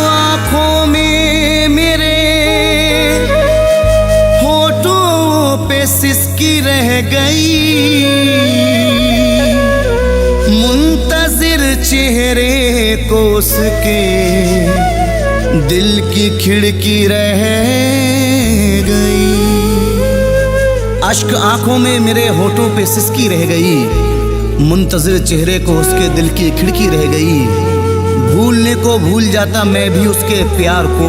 आंखों में मेरे होठों पे सिसकी रह गई, मुंतजिर चेहरे को उसके दिल की खिड़की रह गई। अश्क आंखों में मेरे होठों पे सिसकी रह गई, मुंतजिर चेहरे को उसके दिल की खिड़की रह गई। भूलने को भूल जाता मैं भी उसके प्यार को,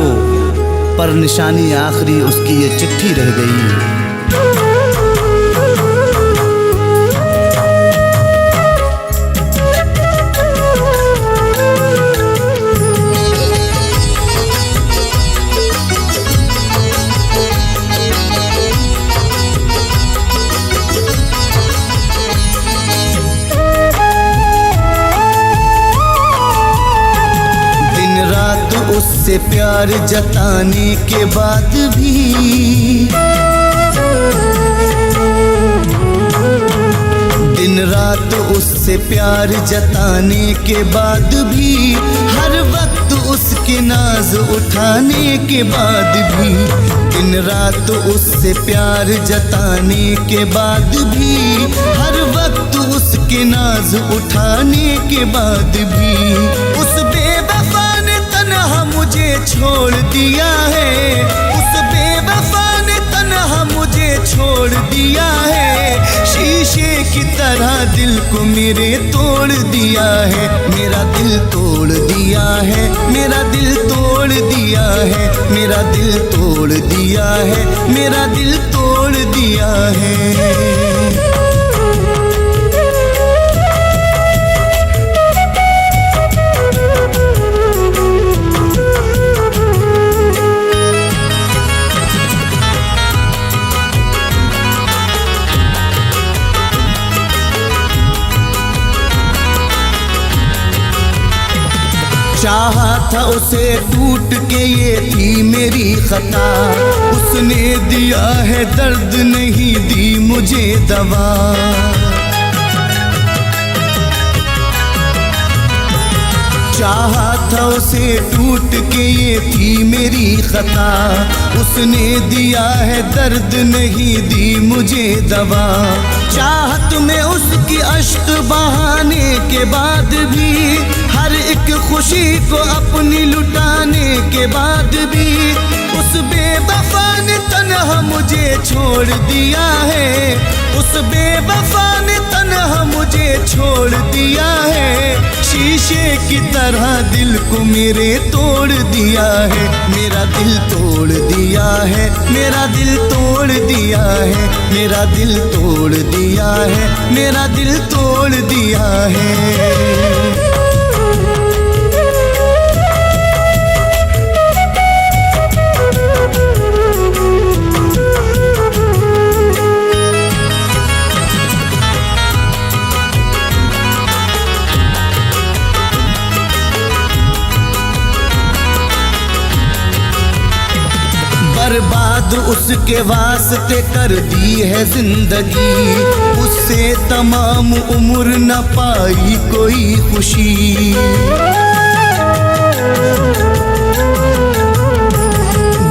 पर निशानी आखिरी उसकी ये चिट्ठी रह गई। उससे प्यार जताने के बाद भी दिन रात उससे प्यार जताने के बाद भी, हर वक्त उसके नाज उठाने के बाद भी, दिन रात उससे प्यार जताने के बाद भी, हर वक्त उसके नाज उठाने के बाद भी, उस बेवफा तन्हा मुझे छोड़ दिया है, उस बेवफा ने तन्हा मुझे छोड़ दिया है। शीशे की तरह दिल को मेरे तोड़ दिया है, मेरा दिल तोड़ दिया है, मेरा दिल तोड़ दिया है, मेरा दिल तोड़ दिया है, मेरा दिल तोड़ दिया है। चाहा था उसे टूट के, ये थी मेरी खता, उसने दिया है दर्द नहीं दी मुझे दवा। चाहा था उसे टूट के, ये थी मेरी खता, उसने दिया है दर्द नहीं दी मुझे दवा। चाहत में उसकी अश्क बहाने के बाद भी, हर एक खुशी को अपनी लुटाने के बाद भी, उस बेवफा ने तन्हा मुझे छोड़ दिया है, उस बेवफा ने तन्हा मुझे छोड़ दिया है। शीशे की तरह दिल को मेरे तोड़ दिया है, मेरा दिल तोड़ दिया है, मेरा दिल तोड़ दिया है, मेरा दिल तोड़ दिया है, मेरा दिल तोड़ दिया है। बर्बाद उसके वास्ते कर दी है जिंदगी, उससे तमाम उम्र न पाई कोई खुशी।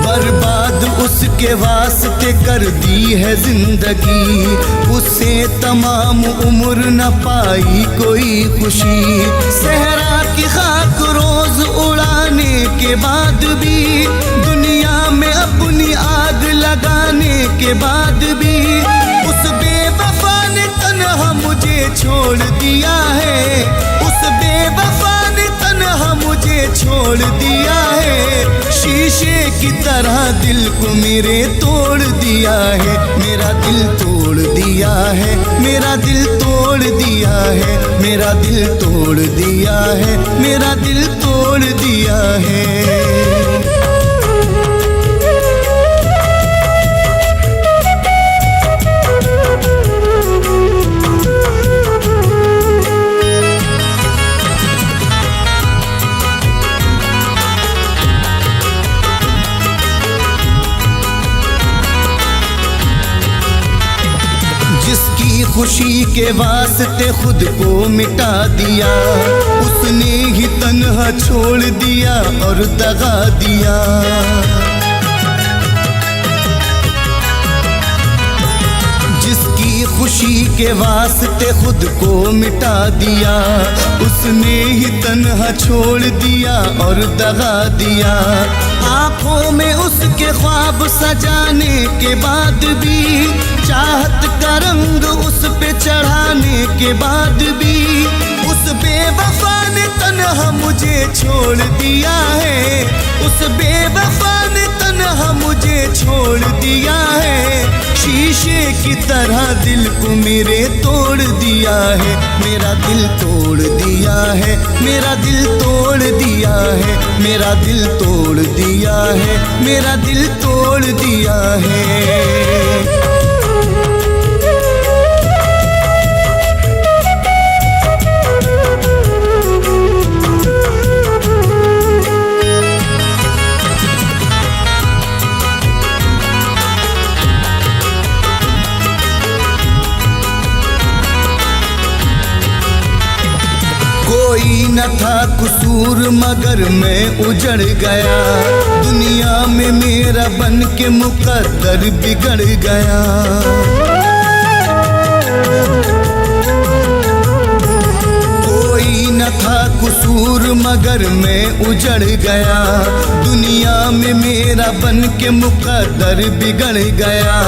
बर्बाद उसके वास्ते कर दी है जिंदगी, उससे तमाम उम्र न पाई कोई खुशी। सहरा की खाक रोज उड़ाने के बाद भी, दुनिया में अपनी आग लगाने के बाद भी, उस बेवफा ने तन्हा मुझे छोड़ दिया है, उस बेवफा ने तन्हा मुझे छोड़ दिया है। शीशे की तरह दिल को मेरे तोड़ दिया है, मेरा दिल तोड़ दिया है, मेरा दिल तोड़ दिया है, मेरा दिल तोड़ दिया है, मेरा दिल तोड़ दिया है। खुशी के वास्ते खुद को मिटा दिया, उसने ही तन्हा छोड़ दिया और दगा दिया। जिसकी खुशी के वास्ते खुद को मिटा दिया, उसने ही तन्हा छोड़ दिया और दगा दिया। आंखों में उसके ख्वाब सजाने के बाद भी, चाहत का रंग उस पे चढ़ाने के बाद भी, उस बेवफा ने तन्हा मुझे छोड़ दिया है, उस बेवफा ने तन्हा मुझे छोड़ दिया है। शीशे की तरह दिल को मेरे तोड़ दिया है, मेरा दिल तोड़ दिया है, मेरा दिल तोड़ दिया है, मेरा दिल तोड़ दिया है, मेरा दिल तोड़ दिया है। कोई न था कसूर मगर मैं उजड़ गया, दुनिया में मेरा बन के मुकद्दर बिगड़ गया। कोई न था कसूर मगर मैं उजड़ गया, दुनिया में मेरा बन के मुकद्दर बिगड़ गया।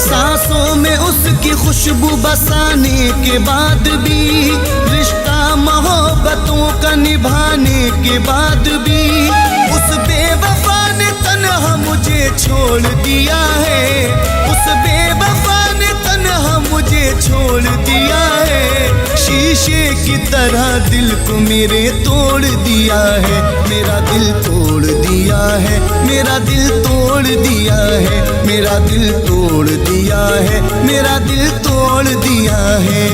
सांसों में उसकी खुशबू बसाने के बाद भी, रिश्ता मोहब्बतों का निभाने के बाद भी, उस बेवफा ने तन्हा मुझे छोड़ दिया है, उस बेवफा ने तन्हा मुझे छोड़ दिया है। शीशे की तरह दिल को मेरे तोड़ दिया है, मेरा दिल तोड़ दिया है, मेरा दिल तोड़ दिया है, मेरा दिल तोड़ दिया है, मेरा दिल तोड़ दिया है।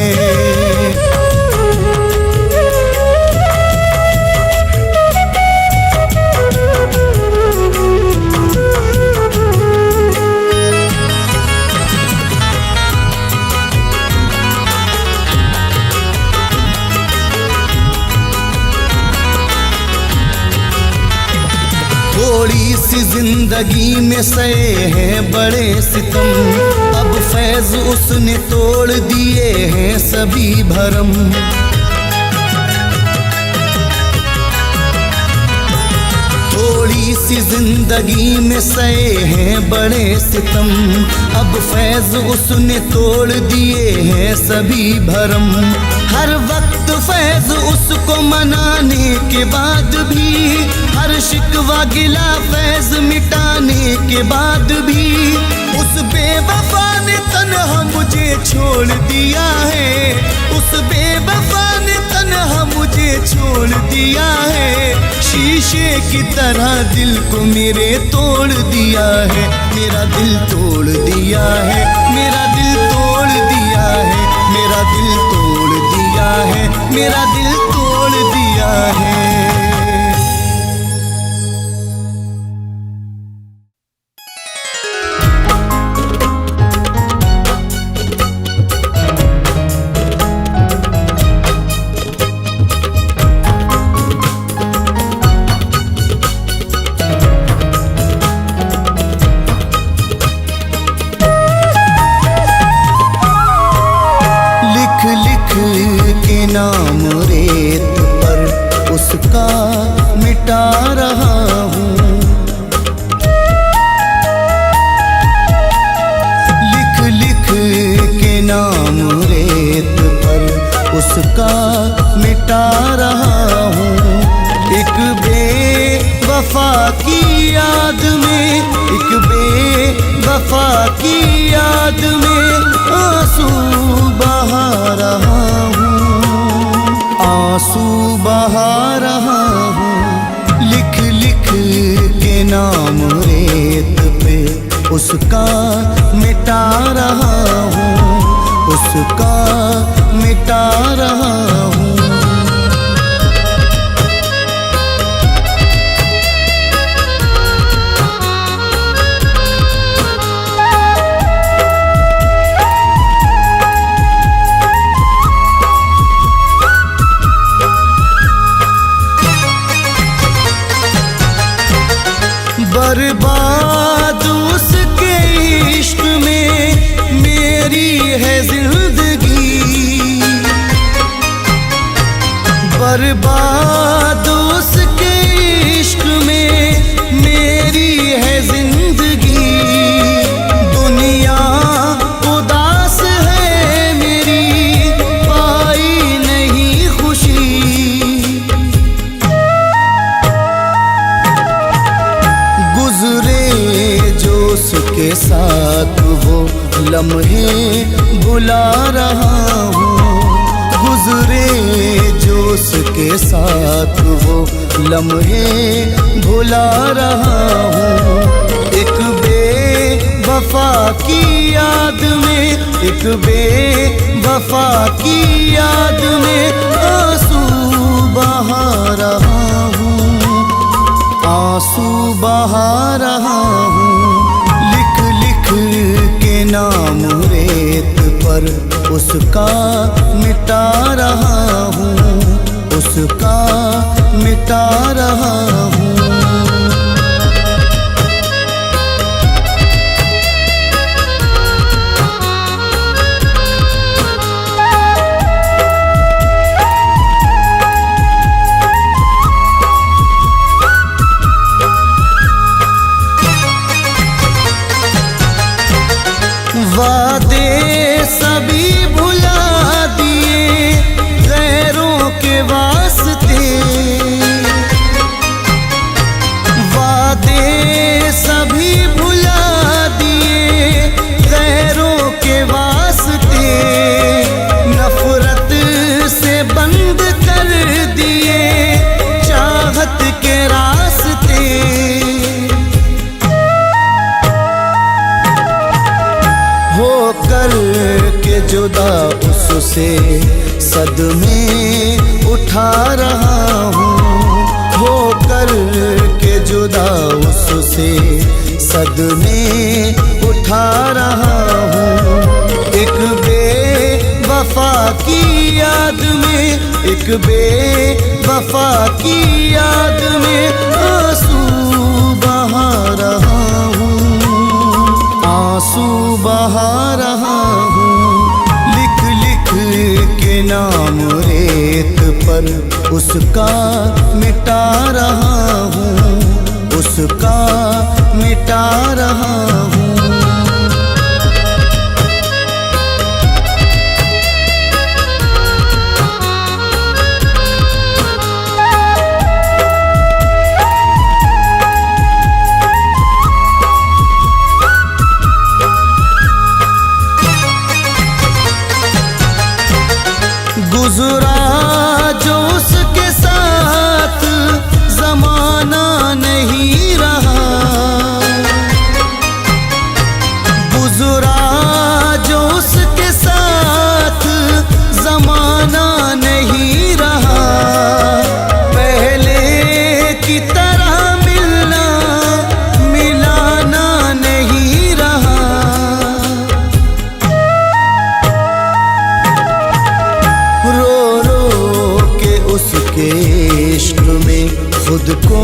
थोड़ी सी जिंदगी में सहे हैं बड़े सितम, अब फैज उसने तोड़ दिए हैं सभी भरम। थोड़ी सी जिंदगी में सहे हैं बड़े सितम, अब फैज उसने तोड़ दिए हैं सभी भरम। हर वक्त फैज उसको मनाने के बाद भी, हर शिकवा गिला फैज मिटाने के बाद भी, उस बेवफा ने तन्हा मुझे छोड़ दिया है, उस बेवफा ने तन्हा मुझे छोड़ दिया है। शीशे की तरह दिल को मेरे तोड़ दिया है, मेरा दिल तोड़ दिया है, मेरा दिल तोड़ दिया है, मेरा दिल तोड़ दिया है, मेरा दिल तोड़ दिया है। नाम रेत पर उसका मिटा रहा हूँ, लिख लिख के नाम रेत पर उसका मिटा रहा हूँ। एक बेवफा की याद में, एक बेवफा की याद में आंसू बहा रहा हूँ, आंसू बहा रहा हूँ। लिख लिख के नाम रेत पे उसका मिटा रहा हूँ, उसका मिटा रहा हूँ। बर्बाद उसके इश्क में मेरी है जिंदगी, बर्बाद उसके इश्क में मेरी है जिंदगी। दुनिया उदास है मेरी, पाई नहीं खुशी। गुजरे जो उसके साथ वो लम्हे भुला रहा हूँ, गुजरे जो उसके साथ वो लम्हे भुला रहा हूँ। एक बेवफा की याद में, एक बेवफा की याद में आंसू बहा रहा हूँ, आंसू बहा रहा हूँ। लिख लिख के नाम रेत पर उसका मिटा रहा हूँ, उसका मिटा रहा हूँ। वादे सभी भुला दिए गैरों के वास्ते, वादे सभी भुला दिए गैरों के वास्ते। नफरत से बंद कर दिए चाहत के रास्ते। होकर के जुदा उससे सदमे उठा रहा हूँ, होकर के जुदा उससे सदमे उठा रहा हूँ। एक बेवफा की याद में, एक बेवफा की याद में आंसू बहा रहा हूँ, आंसू बहा रहा हूँ। लिख लिख के नाम रेत पर उसका मिटा रहा हूँ, उसका मिटा रहा हूँ। गुजरा जो उसके साथ जमाना नहीं रहा, गुजरा जो उसके साथ जमाना नहीं रहा। पहले की तरह मिलना मिलाना नहीं रहा। रो रो के उसके इश्क में खुद को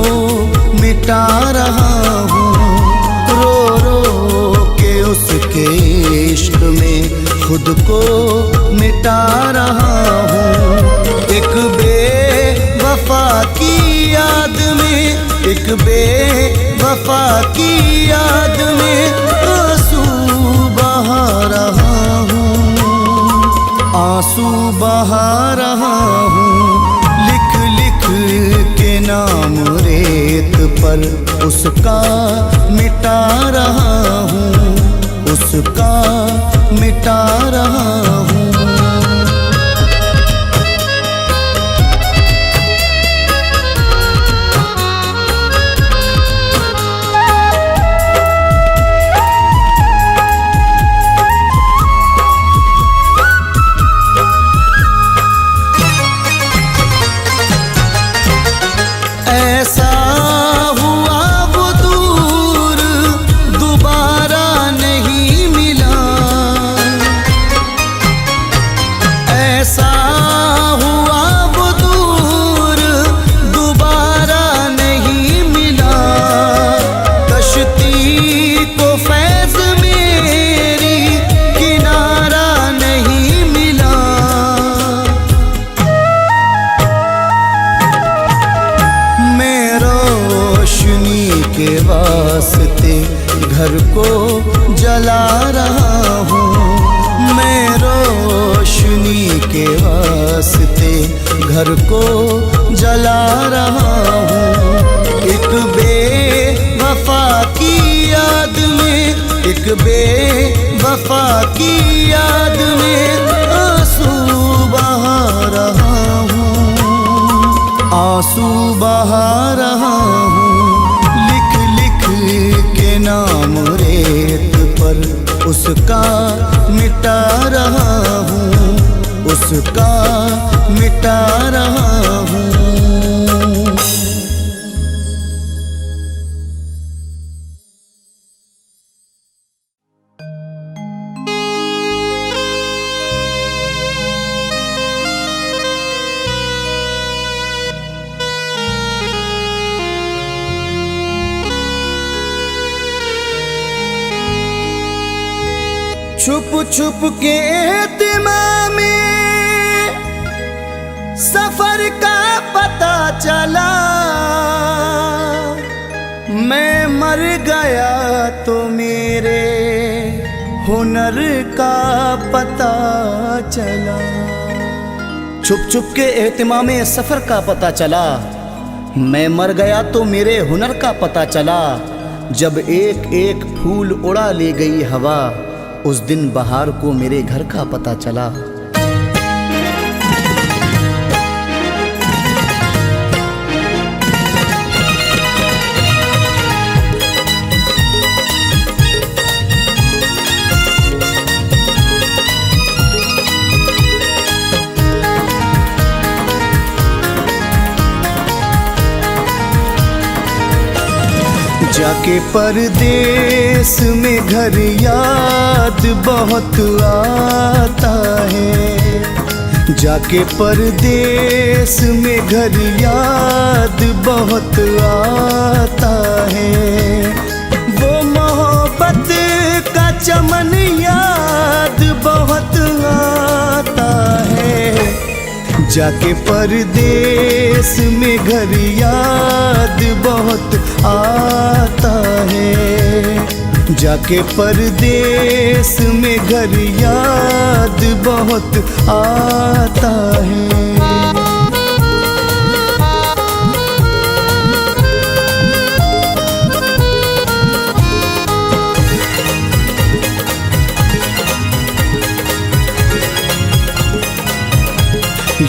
मिटा रहा हूँ, रो रो के उसके इश्क में खुद को मिटा रहा हूँ। एक बेवफा की याद में, एक बेवफा की याद में आंसू बहा रहा हूँ, आंसू बहा रहा हूँ। लिख लिख के नाम रेत पर उसका मिटा रहा हूँ, उसका मिटा रहा हूँ। ऐसा हुआ वो दूर दोबारा नहीं मिला, के वास्ते घर को जला रहा हूँ, मैं रोशनी के वास्ते घर को जला रहा हूँ। एक बेवफा की याद में, एक बेवफा की याद में आंसू बहा रहा हूँ, आंसू बहा रहा हूँ। लिख लिख के नाम रेत पर उसका मिटा रहा हूँ, उसका मिटा रहा हूँ। छुप छुप के एहतिमाम में सफर का पता चला, मैं मर गया तो मेरे हुनर का पता चला। छुप छुप के एहतिमाम में सफर का पता चला, मैं मर गया तो मेरे हुनर का पता चला। जब एक एक फूल उड़ा ले गई हवा, उस दिन बहार को मेरे घर का पता चला। जाके परदेस में घर याद बहुत आता है, जाके परदेस में घर याद बहुत आता है। वो मोहब्बत का चमन याद बहुत आता है, जाके परदेस में घर याद बहुत आता है। जाके परदेस में घर याद बहुत आता है।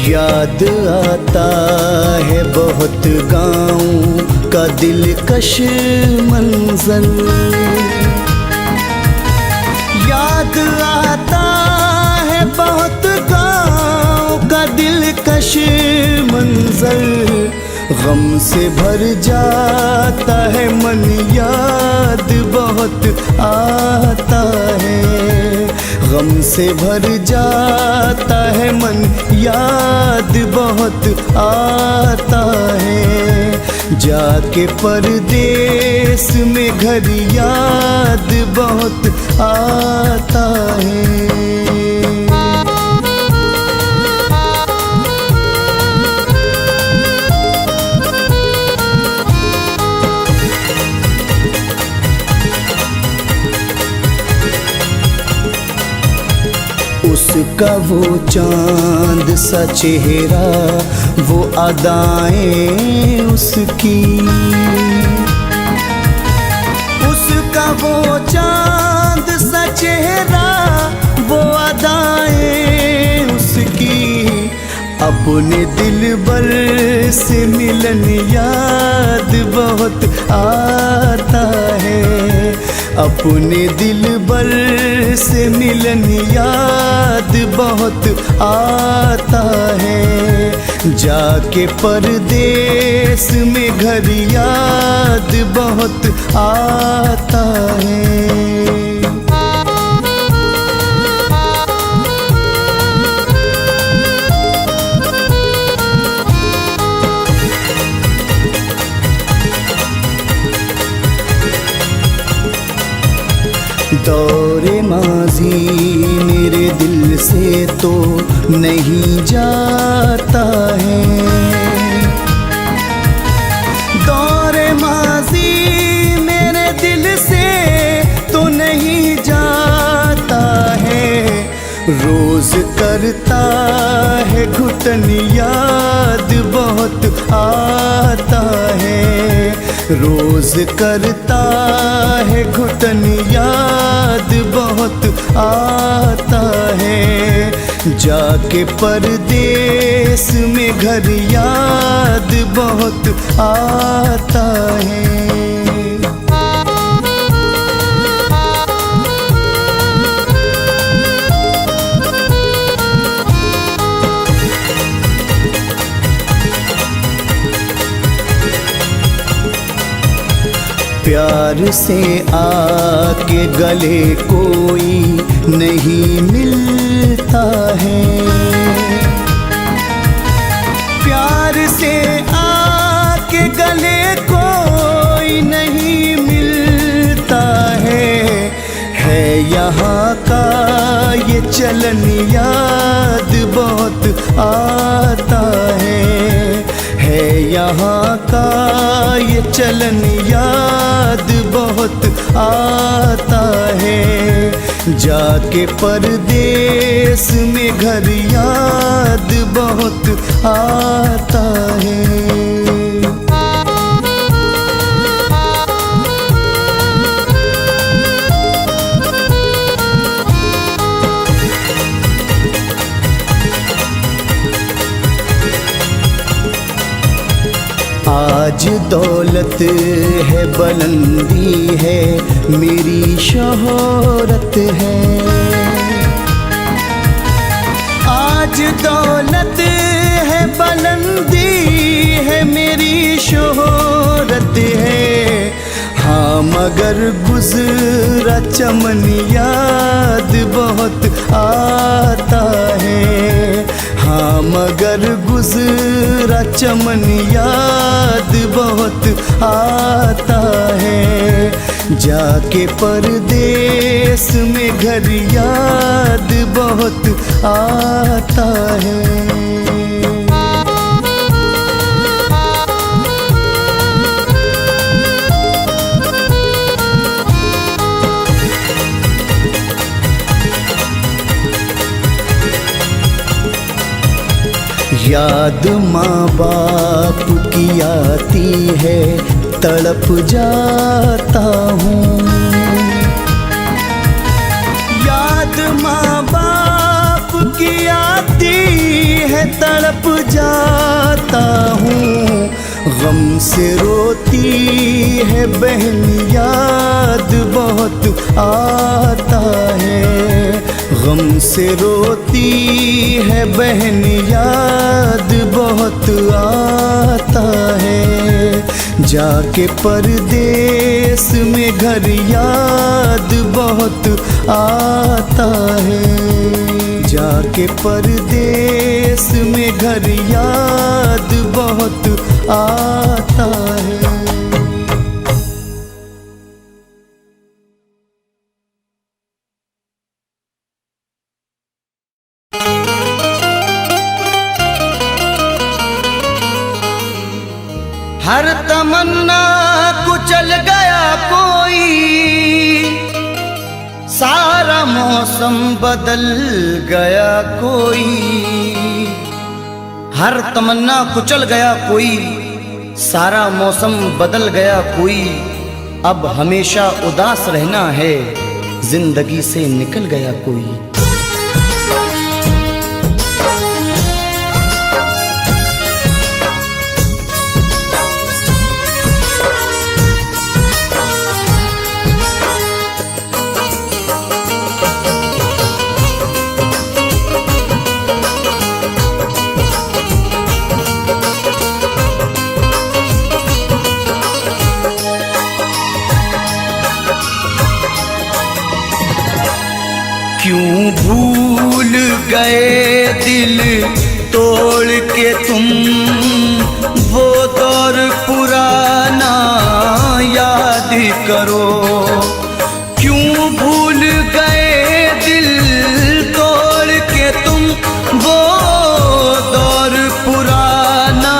याद आता है बहुत गाँव का दिलकश मंजर, याद आता है बहुत गाँव का दिलकश मंजर। गम से भर जाता है मन, याद बहुत आता है। गम से भर जाता है मन, याद बहुत आता है। जाके परदेस में घर याद बहुत आता है। उसका वो चांद सा चेहरा, वो अदाएं उसकी, उसका वो चांद सा चेहरा, वो अदाएं उसकी। अपने दिलबर से मिलन याद बहुत आता है, अपने दिलबर से मिलन याद बहुत आता है। जाके परदेस में घर याद बहुत आता है। दौरे माजी मेरे दिल से तो नहीं जाता है, दौरे माजी रोज करता है घुटन, याद बहुत आता है। रोज करता है घुटन, याद बहुत आता है। जाके परदेस में घर, याद बहुत आता है। प्यार से आके गले कोई नहीं मिलता है। प्यार से आके गले कोई नहीं मिलता है यहाँ का ये चलन, याद बहुत आता है यहाँ का ये चलन, याद बहुत आता है। जाके परदेस में घर, याद बहुत आता है। आज दौलत है, बुलंदी है, मेरी शोहरत है। आज दौलत है, बुलंदी है, मेरी शोहरत है। हाँ मगर गुजरा चमन, याद बहुत आता है। हाँ मगर गुजरा चमन, याद बहुत आता है। जाके परदेस में घर, याद बहुत आता है। याद माँ बाप की आती है, तड़प जाता हूँ। याद माँ बाप की आती है, तड़प जाता हूँ। गम से रोती है बहन, याद बहुत आता है। गम से रोती है बहन, याद बहुत आता है। जाके परदेस में घर, याद बहुत आता है। जाके परदेस में घर, याद बहुत आता है। हर तमन्ना कुचल गया कोई, सारा मौसम बदल गया कोई। हर तमन्ना कुचल गया कोई, सारा मौसम बदल गया कोई। अब हमेशा उदास रहना है, जिंदगी से निकल गया कोई। क्यों भूल गए दिल तोड़ के तुम, वो दौर पुराना याद करो। क्यों भूल गए दिल तोड़ के तुम, वो दौर पुराना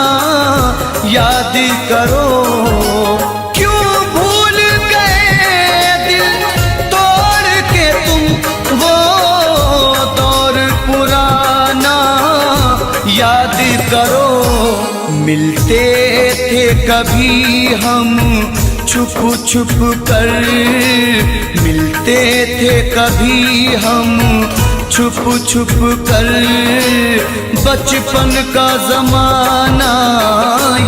याद करो। कभी हम छुप छुप कर, मिलते थे कभी हम छुप छुप कर। बचपन का जमाना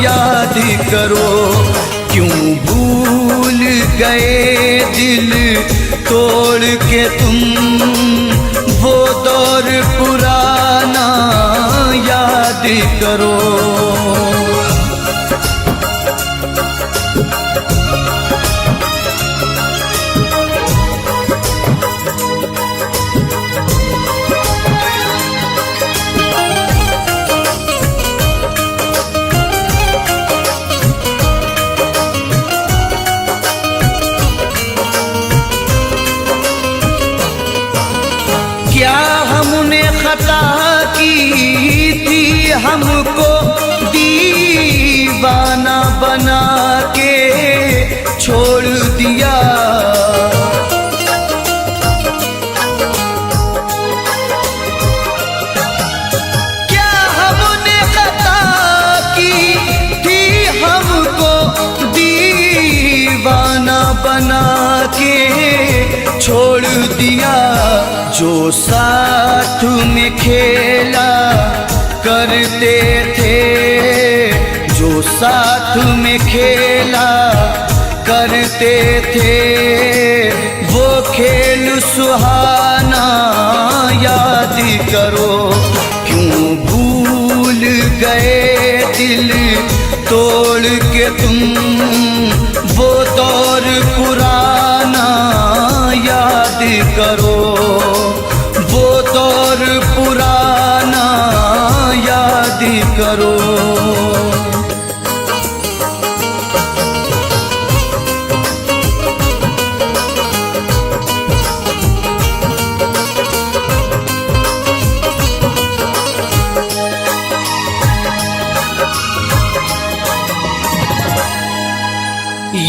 याद करो, क्यों भूल गए दिल तोड़ के तुम वो दौर पुराना याद करो। क्या हमने खता की थी, हमको दीवाना बना के छोड़ दिया। क्या हमने खता की थी, हमको दीवाना बना के छोड़ दिया। जो साथ में खेला करते थे, जो साथ में खेला करते थे, वो खेल सुहाना याद करो। क्यों भूल गए दिल तोड़ के तुम वो दौर पुराना याद करो, वो दौर पुराना याद करो।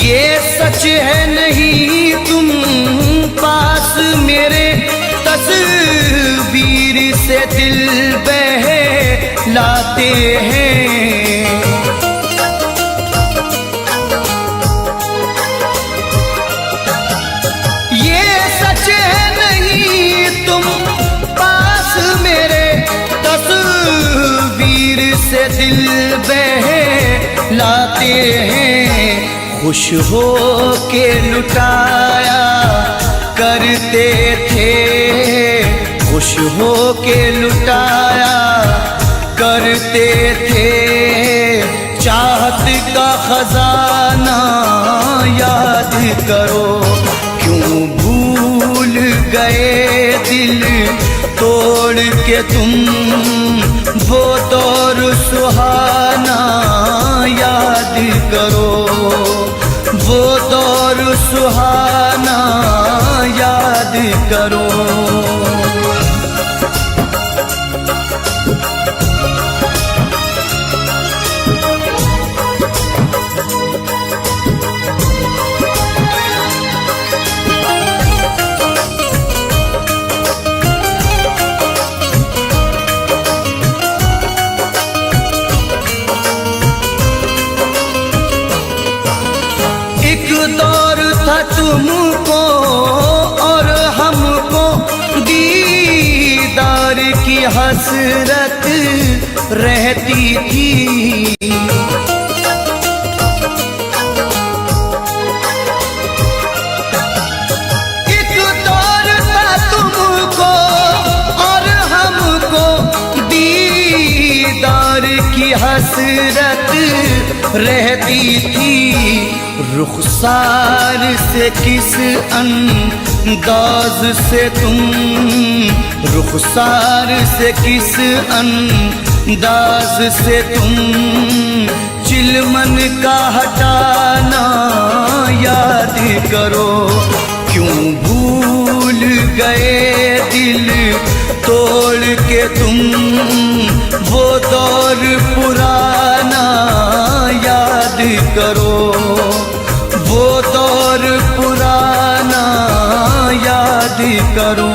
ये सच है नहीं तुम पास मेरे, तस्वीर से दिल बहलाते हैं। ये सच है नहीं तुम पास मेरे, तस्वीर से दिल बहलाते हैं। खुश हो के लुटाया करते थे, खुश हो के लुटाया करते थे। चाहत का खजाना याद करो, क्यों भूल गए दिल तोड़ के तुम वो दौर सुहाना याद करो, वो दौर सुहाना याद करो। तुमको और हमको दीदार की हसरत रहती थी। एक दौर था तुमको और हमको दीदार की हसरत रहती थी। रुखसार से किस अंदाज से तुम, रुखसार से किस अंदाज से तुम चिलमन का हटाना याद करो। क्यों भूल गए दिल तोड़ के तुम वो दौर पुराना याद करो, वो दौर पुराना याद करो।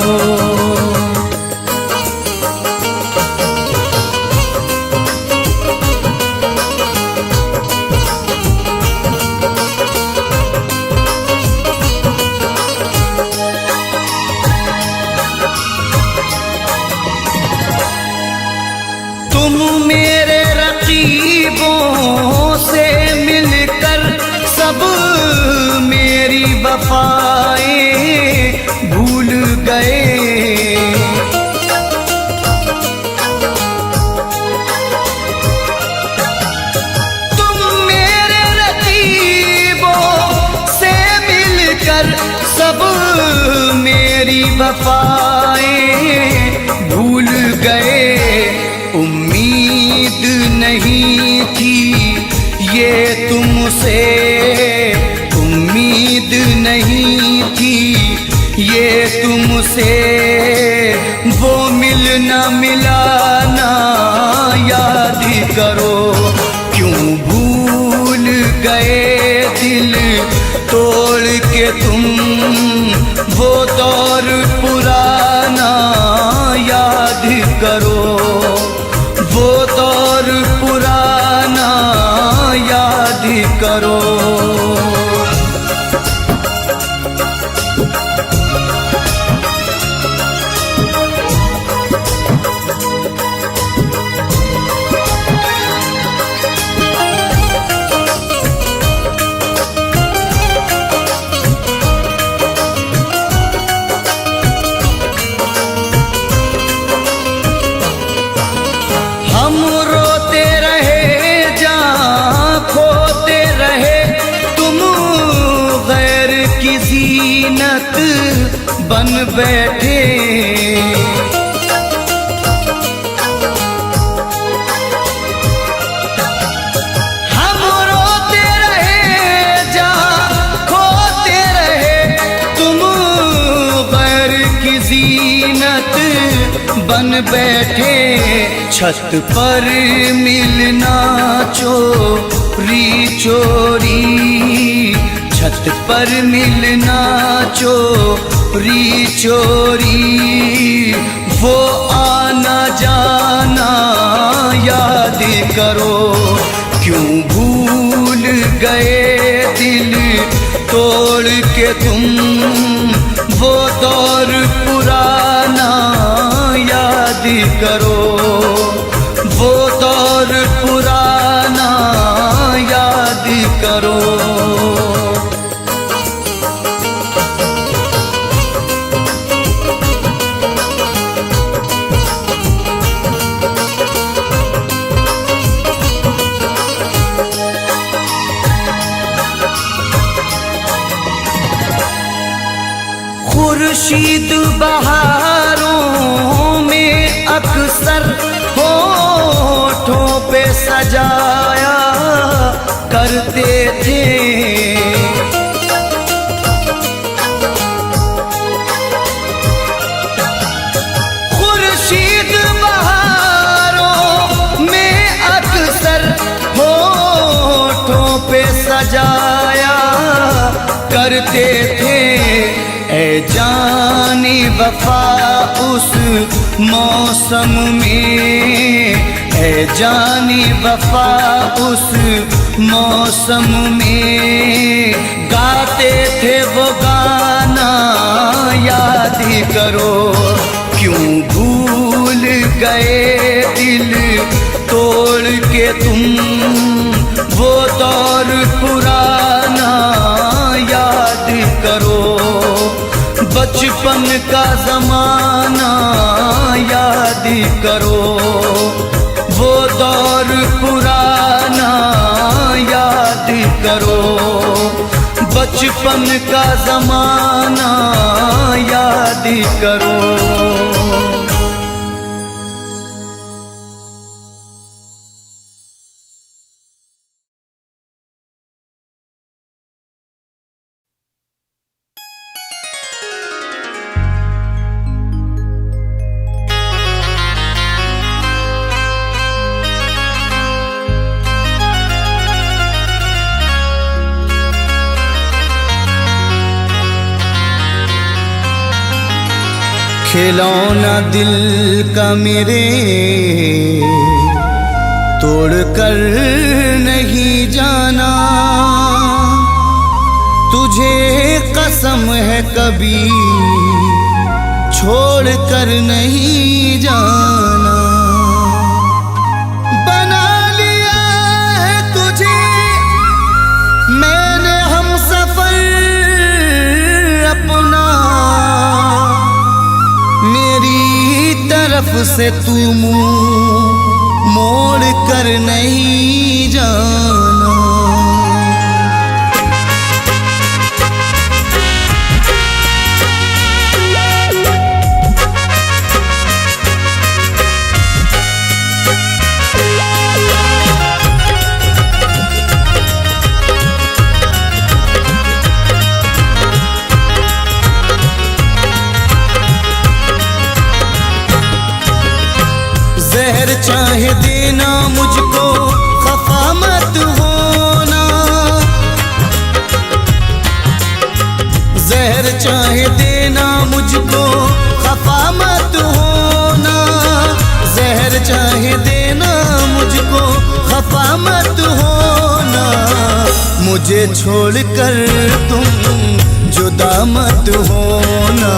वफाएं भूल गए। तुम मेरे रकीबों से मिलकर सब मेरी वफाएं भूल गए। उम्मीद नहीं थी ये तुमसे, उम्मीद नहीं थी ये तुमसे, वो मिलना मिलाना याद करो। क्यों भूल गए दिल तोड़ के तुम, वो दौर पुराना याद करो, वो दौर पुराना याद करो। हम रोते रहे जहाँ खोते रहे, तुम गैर की ज़ीनत बन बैठे। हम रोते रहे जहाँ खोते रहे, तुम गैर की ज़ीनत बन बैठे। छत पर मिलना चोरी चोरी, छत पर मिलना चोरी चोरी, वो आना जाना याद करो। क्यों भूल गए दिल तोड़ के तुम, वो दौर पुराना याद करो, वो दौर पुराना याद करो। खुर्शीद बहारों में अक्सर होठों पे सजाया करते थे। खुर्शीद बहारों में अक्सर होठों पे सजाया करते थे। ऐ जानी वफा उस मौसम में, ऐ जानी वफा उस मौसम में, गाते थे वो गाना याद करो। क्यों भूल गए दिल तोड़ के तुम, वो दौर पुराना याद करो। बचपन का ज़माना याद करो, वो दौर पुराना याद करो। बचपन का ज़माना याद करो। खिलौना दिल का मेरे तोड़ कर नहीं जाना, तुझे कसम है कभी छोड़ कर नहीं जाना। बना लिया है तुझे मैंने हम सफर, तरफ से तू मुंह मोड़ कर नहीं जाना। जहर चाहे देना मुझको, खफा मत होना। जहर चाहे देना मुझको, खफा मत होना। जहर चाहे देना मुझको, खफा मत होना। मुझे छोड़कर तुम जुदा मत होना।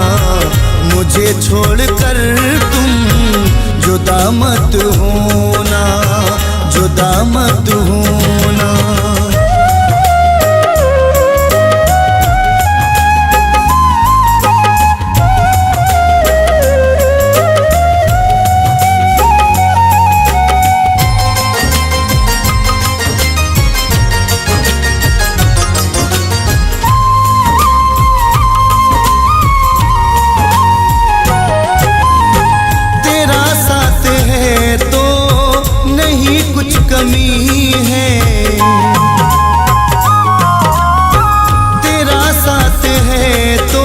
मुझे छोड़कर तुम जुदा मत होना, जुदा मत होना। कमी है तेरा साथ है तो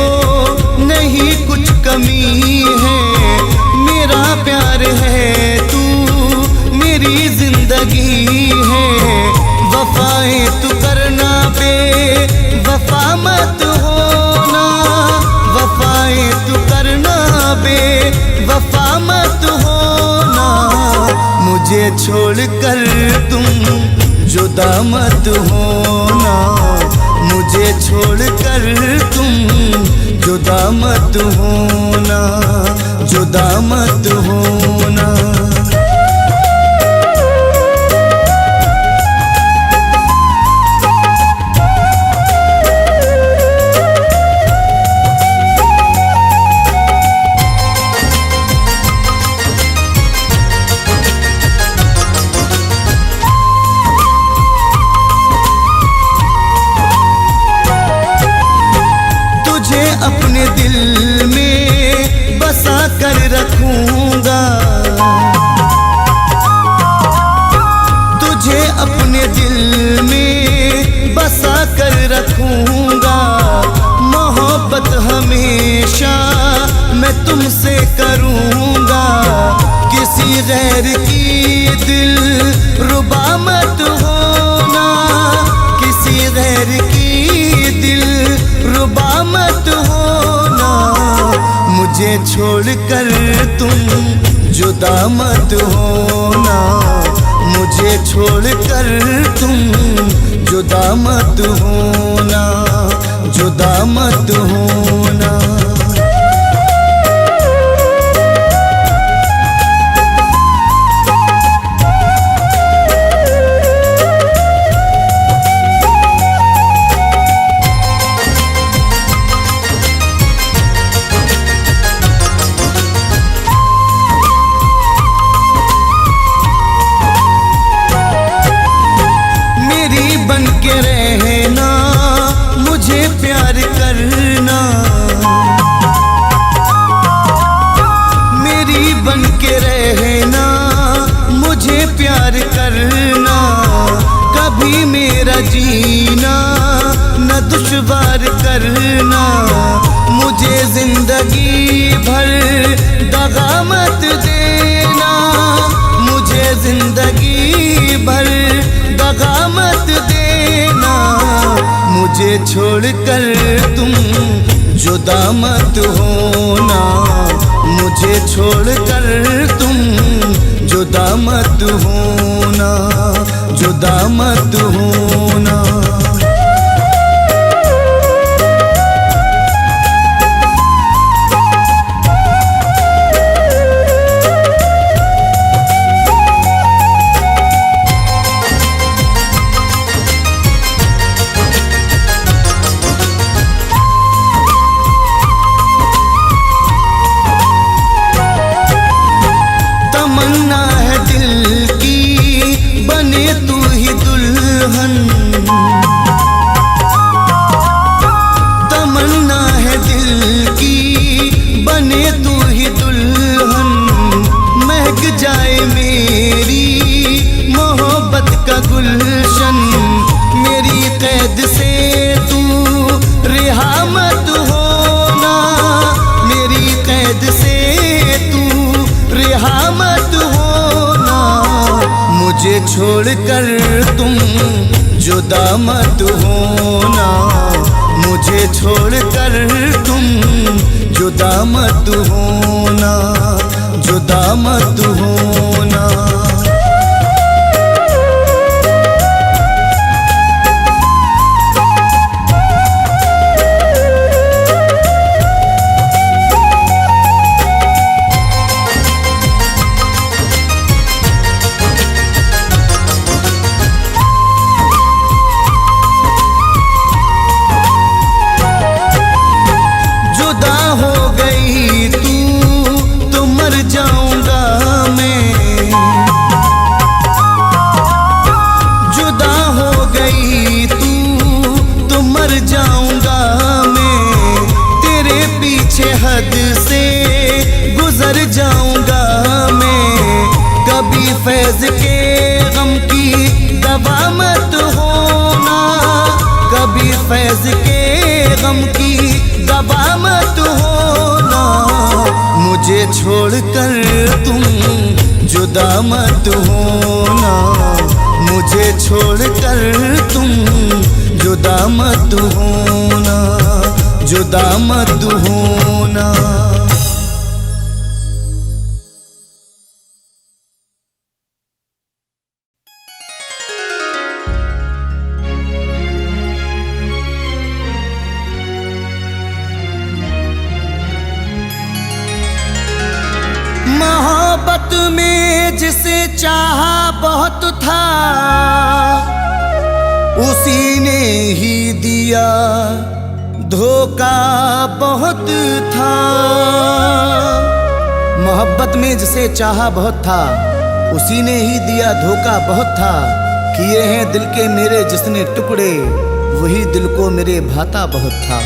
नहीं कुछ कमी है। मेरा प्यार है तू मेरी जिंदगी है। वफाएं तू करना बे वफा मत होना। वफाएं तू करना बे वफा मत होना। मुझे छोड़कर तुम जुदा मत होना। मुझे छोड़कर तुम जुदा मत होना, जुदा मत होना। अपने दिल में बसा कर रखूंगा। तुझे अपने दिल में बसा कर रखूंगा। मोहब्बत हमेशा मैं तुमसे करूंगा। किसी गैर की दिल रुबा मत होना। किसी गैर की दिल रुबा मत होना। मुझे छोड़कर तुम जुदा मत होना। मुझे छोड़कर तुम जुदा मत होना, जुदा मत होना। बन के रहना, मुझे प्यार करना। मेरी बन के रहना, मुझे प्यार करना। कभी मेरा जीना न दुश्वार करना। मुझे जिंदगी भर दगा मत देना। मुझे जिंदगी भर दगा मत देना। मुझे छोड़कर तुम जुदा मत होना। मुझे छोड़कर तुम जुदा मत होना, जुदा मत होना। जुदा मत होना, मुझे छोड़कर तुम जुदा मत होना, जुदा मत होना। हद से गुजर जाऊंगा मैं, कभी फैज के गम की दवा मत होना, कभी फैज के गम की दवा मत होना। मुझे छोड़कर तुम जुदा मत होना, मुझे छोड़कर तुम जुदा मत होना, जुदा मत होना। मोहब्बत में जिसे चाहा बहुत था, उसी ने ही दिया धोखा बहुत था। मोहब्बत में जिसे चाहा बहुत था, उसी ने ही दिया धोखा बहुत था। किए हैं दिल के मेरे जिसने टुकड़े, वही दिल को मेरे भाता बहुत था।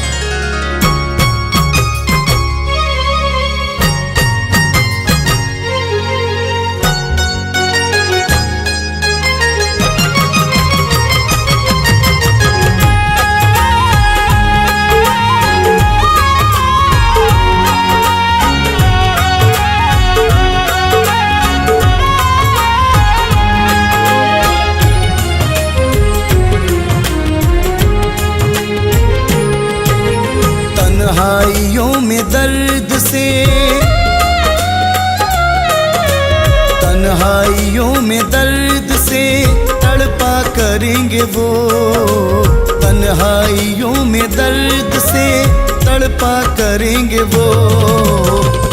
तन्हाइयों में दर्द से, तन्हाइयों में दर्द से तड़पा करेंगे वो, तन्हाइयों में दर्द से तड़पा करेंगे वो।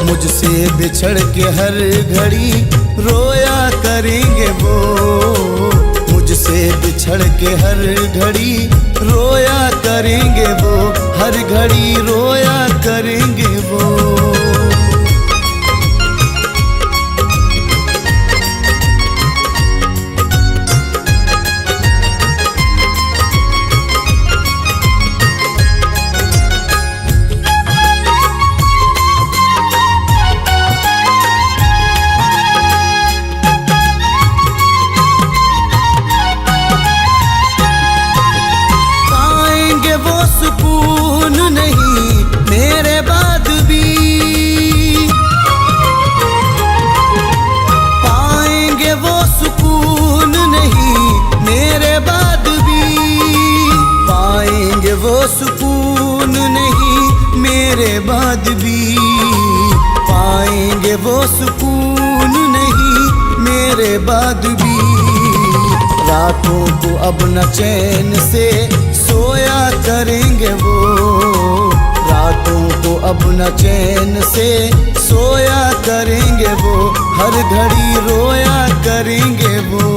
मुझसे बिछड़ के हर घड़ी रोया करेंगे वो, मुझसे बिछड़ के हर घड़ी रोया करेंगे वो, हर घड़ी रोया करेंगे वो। सुकून नहीं मेरे बाद भी, पाएंगे वो सुकून नहीं मेरे बाद भी, पाएंगे वो सुकून नहीं मेरे बाद भी, पाएंगे वो सुकून नहीं मेरे बाद भी। रातों को अब न चैन से सोया करेंगे वो, रातों को अब न चैन से सोया करेंगे वो, हर घड़ी रोया करेंगे वो।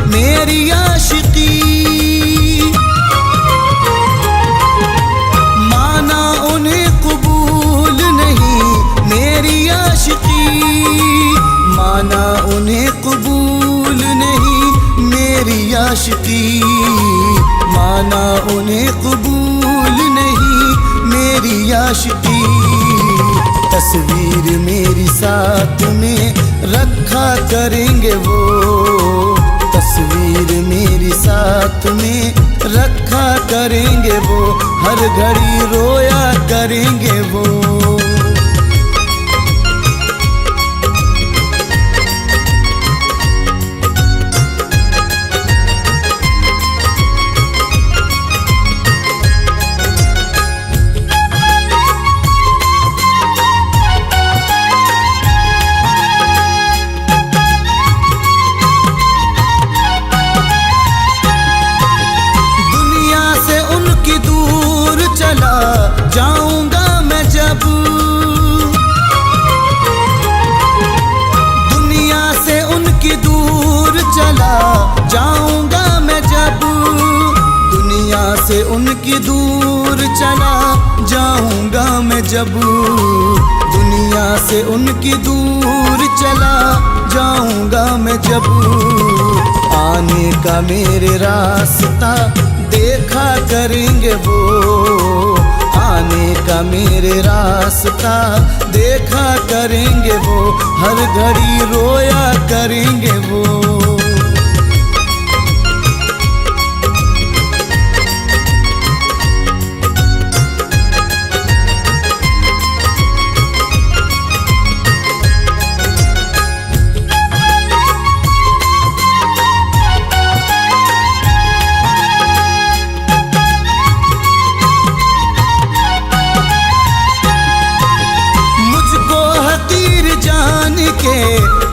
मेरी आशिकी आशिकी। तस्वीर मेरी साथ में रखा करेंगे वो, तस्वीर मेरी साथ में रखा करेंगे वो, हर घड़ी रोया करेंगे वो। जाऊंगा मैं जब दुनिया से उनकी दूर चला जाऊंगा मैं जब, दुनिया से उनकी दूर चला जाऊंगा मैं जब, दुनिया से उनकी दूर चला जाऊंगा मैं जब। आने का मेरे रास्ता देखा करेंगे वो, आने का मेरे रास्ता देखा करेंगे वो, हर घड़ी रोया करेंगे वो।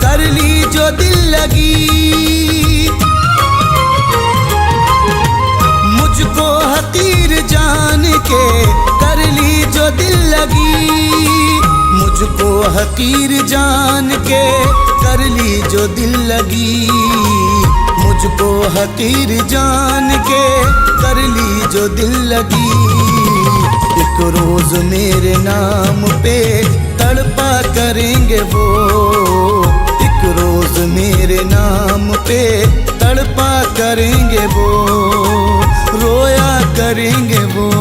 कर ली जो दिल लगी, मुझको हकीर जान के कर ली जो दिल लगी, मुझको हकीर जान के कर ली जो दिल लगी, मुझको हकीर जान के कर ली जो दिल लगी। एक रोज मेरे नाम पे तड़पा करेंगे वो, एक रोज मेरे नाम पे तड़पा करेंगे वो, रोया करेंगे वो।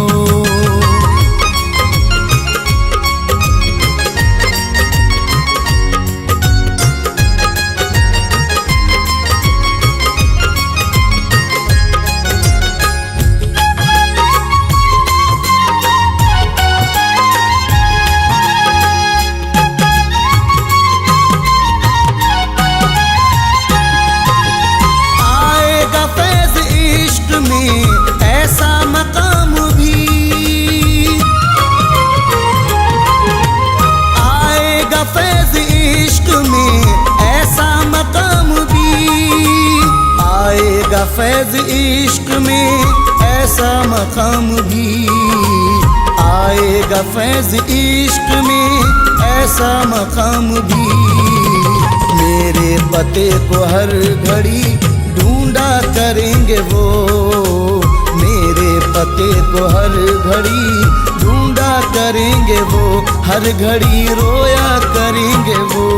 ऐसा मकाम भी आएगा फैज़ इश्क में, ऐसा मकाम भी आएगा फैज़ इश्क में, ऐसा मकाम भी आएगा फैज़ इश्क में, ऐसा मकाम भी। मेरे पते को हर घड़ी ढूंढा करेंगे वो, मेरे पते को हर घड़ी ढूंढा करेंगे वो, हर घड़ी रोया करेंगे वो।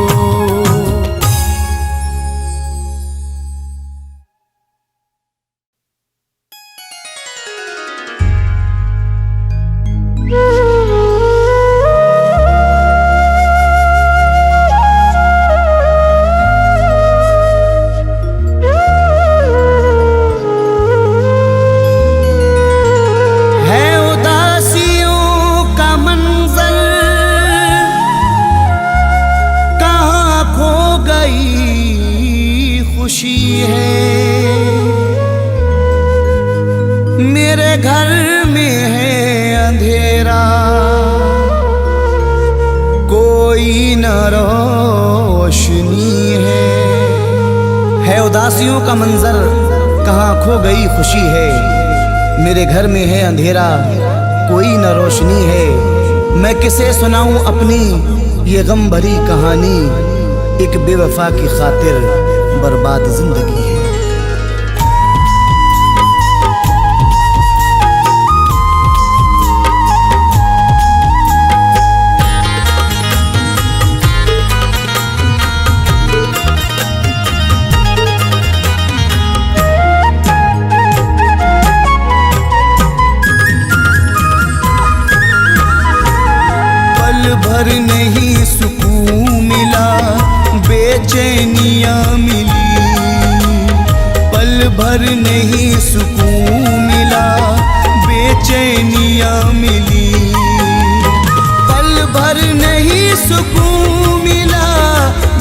खुशी है मेरे घर में है अंधेरा, कोई न रोशनी है उदासियों का मंजर, कहाँ खो गई खुशी है। मेरे घर में है अंधेरा, कोई न रोशनी है। मैं किसे सुनाऊं अपनी ये गम भरी कहानी, एक बेवफा की खातिर बर्बाद जिंदगी है। भर नहीं सुकून मिला, बेचैनियाँ मिली। पल भर नहीं सुकून मिला, बेचैनियाँ मिली। पल भर नहीं सुकून मिला,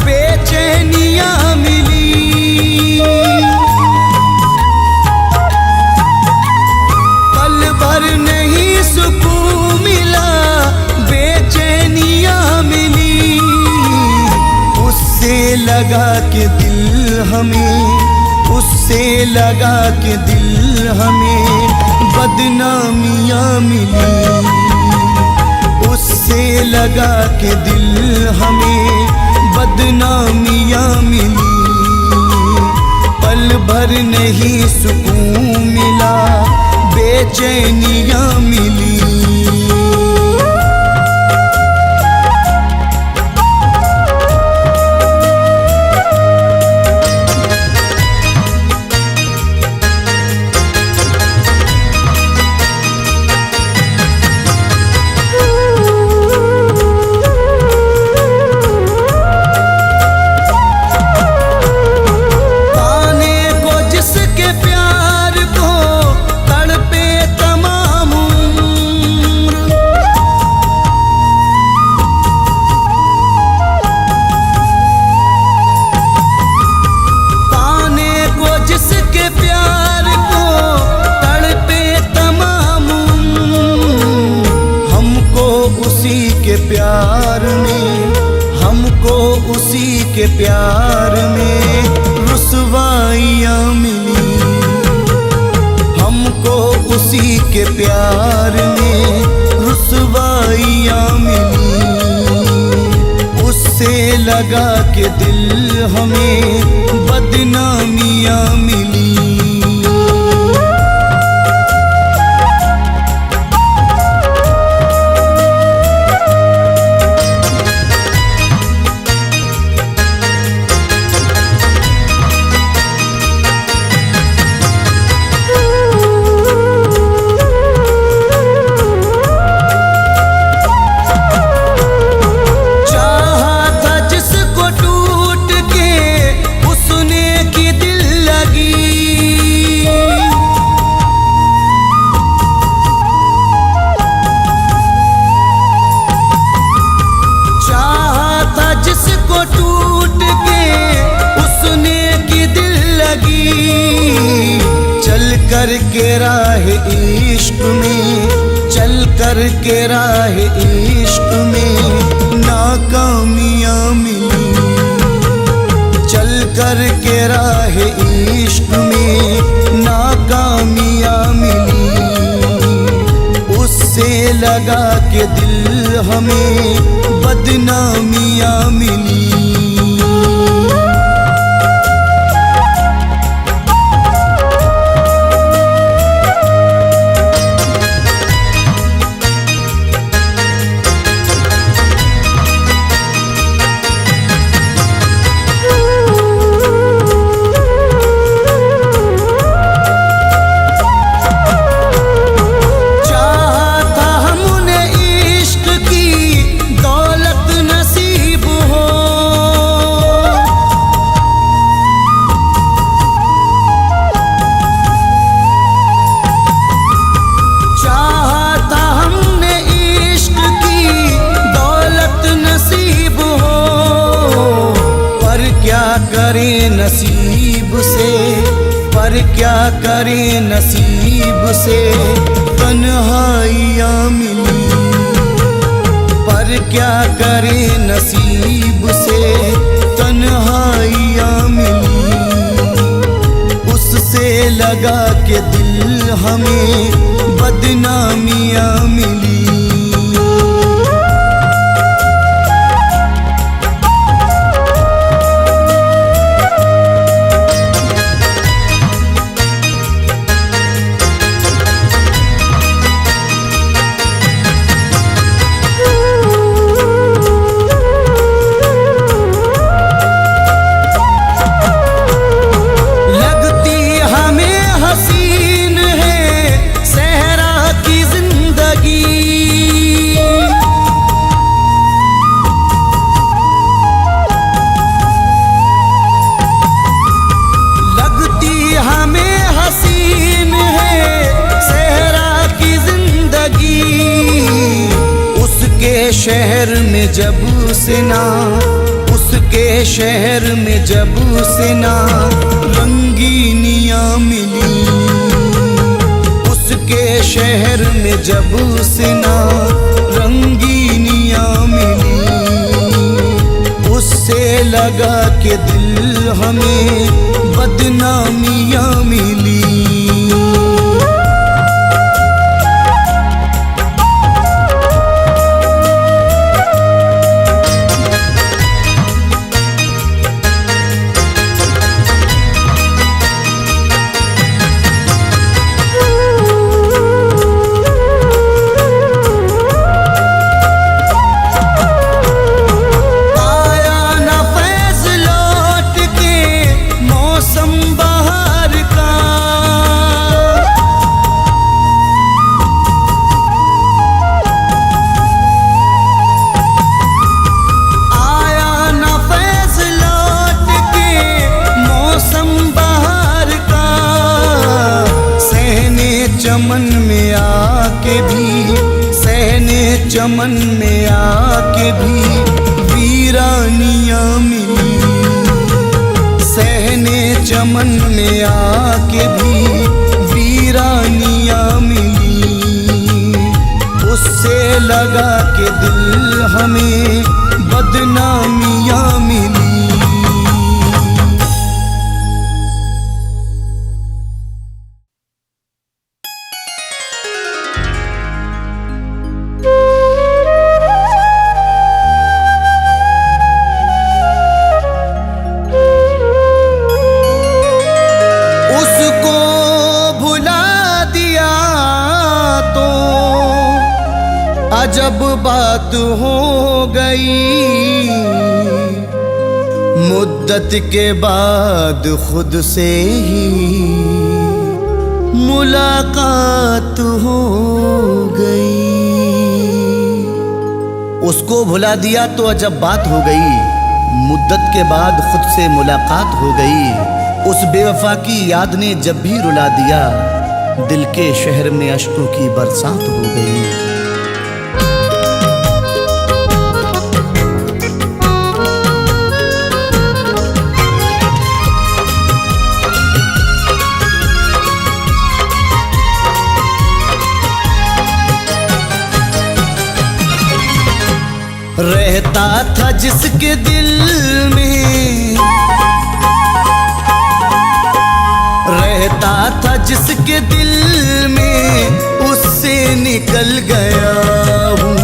बेचैनियाँ मिली। पल भर नहीं सुकून मिला, बेचैनियाँ मिली। उससे लगा के दिल हमें, उससे लगा के दिल हमें बदनामियाँ मिली। उससे लगा के दिल हमें बदनामियाँ मिली। पल भर नहीं सुकून मिला, बेचैनियाँ मिली। प्यार में हमको उसी के प्यार में रुसवाइयाँ मिली। हमको उसी के प्यार में रुसवाइयाँ मिली। उससे लगा के दिल हमें बदनामियाँ मिली। कर के राह इश्क में, चल कर के राह इश्क में नाकामियाँ मिली। चल कर के राह इश्क में नाकामियाँ मिली। उससे लगा के दिल हमें बदनामियाँ मिली। करें नसीब से, पर क्या करें नसीब से तन्हाइयाँ मिली। पर क्या करें नसीब से तन्हाइयाँ मिली। उससे लगा के दिल हमें बदनामियाँ मिली। हसीन है सहरा की जिंदगी। शहर में जब से ना, उसके शहर में जब से ना रंगीनियाँ मिली, उसके शहर में जब से ना रंगीनियाँ मिली, उससे लगा के दिल हमें बदनामियाँ मिली। चमन में आके भी, सहने चमन में आके भी वीरानियाँ मिली, सहने चमन में आके भी वीरानियाँ मिली, उससे लगा के दिल हमें बदनामियाँ मिली। जब बात हो गई मुद्दत के बाद खुद से ही मुलाकात हो गई। उसको भुला दिया तो अजब बात हो गई, मुद्दत के बाद खुद से मुलाकात हो गई। उस बेवफा की याद ने जब भी रुला दिया, दिल के शहर में अश्कों की बरसात हो गई। रहता था जिसके दिल में, रहता था जिसके दिल में, उससे निकल गया हूँ।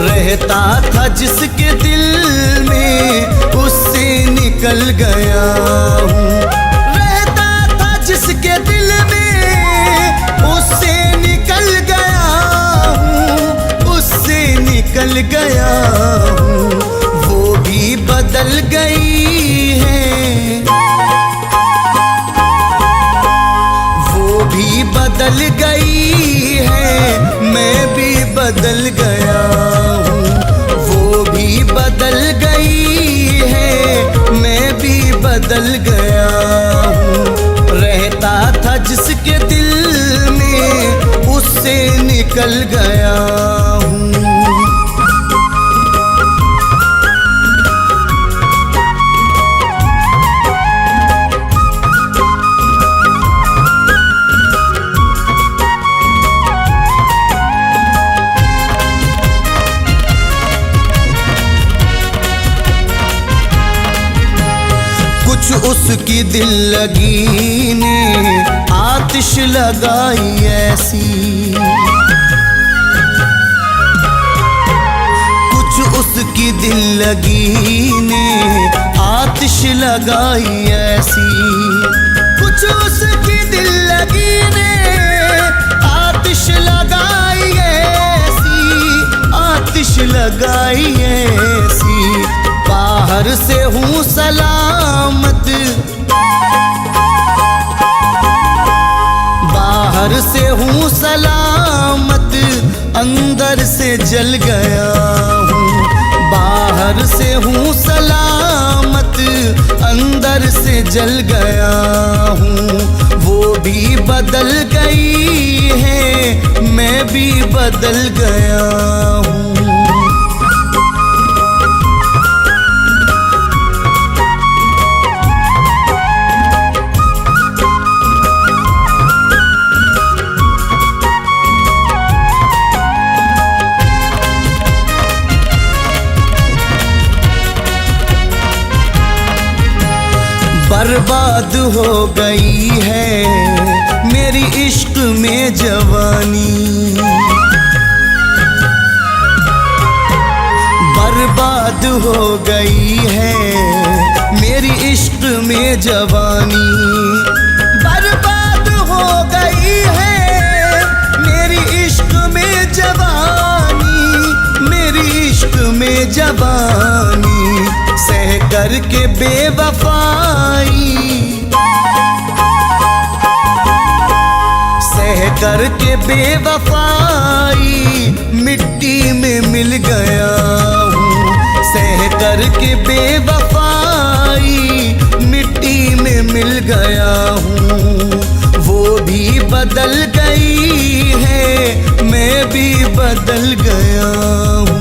रहता था जिसके दिल में, उससे निकल गया हूँ। रहता था जिसके दिल में, उससे निकल गया हूँ, उससे निकल गया हूँ। वो भी बदल गई है, वो भी बदल गई है, मैं भी बदल गया हूँ। वो भी बदल गई है, मैं भी बदल गया हूँ। रहता था जिसके दिल में, उससे निकल गया हूँ। उसकी दिल लगी ने आतिश लगाई ऐसी, कुछ उसकी दिल लगी ने आतिश लगाई ऐसी, कुछ उसकी दिल लगी ने आतिश लगाई ऐसी, आतिश लगाई ऐसी। बाहर से हूँ सलामत, बाहर से हूँ सलामत, अंदर से जल गया हूँ। बाहर से हूँ सलामत, अंदर से जल गया हूँ। वो भी बदल गई है, मैं भी बदल गया हूँ। बर्बाद हो गई है मेरी इश्क में जवानी, बर्बाद हो गई है मेरी इश्क में जवानी, बर्बाद हो गई है मेरी इश्क में जवानी, मेरी इश्क में जवानी, सह कर के बेवफाई, सह कर के बेवफाई मिट्टी में मिल गया हूँ, सह कर के बेवफाई मिट्टी में मिल गया हूँ। वो भी बदल गई है मैं भी बदल गया हूँ।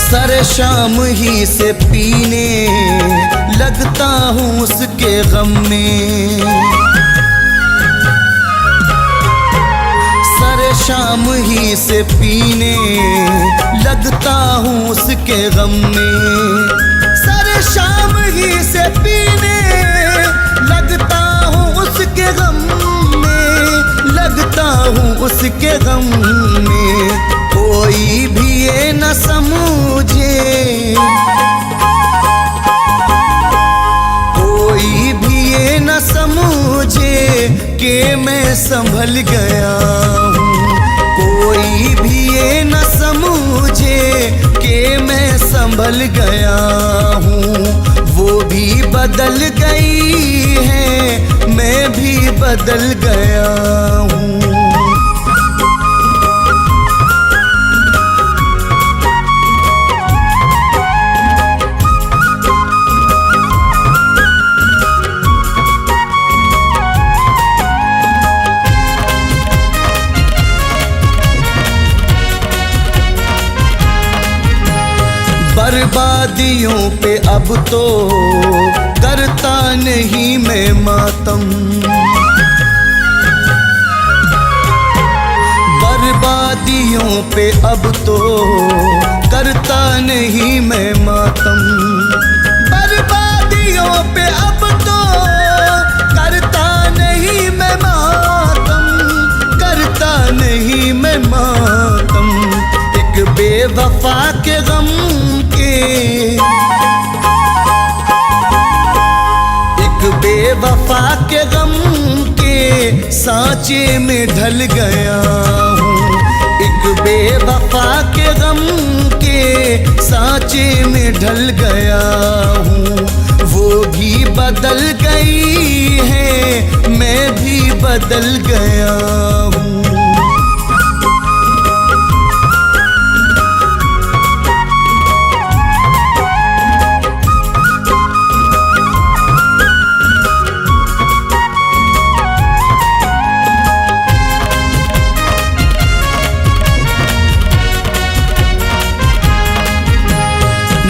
सर शाम ही से पीने लगता हूँ उसके गम में, सर शाम ही से पीने लगता हूँ उसके गम में, सर शाम ही से पीने लगता हूँ उसके गम में, लगता हूँ उसके गम में। कोई भी ये न समझे, कोई भी ये न समझे कि मैं संभल गया हूँ, कोई भी ये न समझे कि मैं संभल गया हूँ। वो भी बदल गई है मैं भी बदल गया हूँ। बर्बादियों पे अब तो करता नहीं मैं मातम, बर्बादियों पे अब तो करता नहीं मैं मातम, बर्बादियों पे अब तो करता नहीं मैं मातम, करता नहीं मैं मातम। एक बेवफा के गम के, एक बेवफा के गम के सांचे में ढल गया हूँ, एक बेवफा के गम के सांचे में ढल गया हूँ। वो भी बदल गई है मैं भी बदल गया हूँ।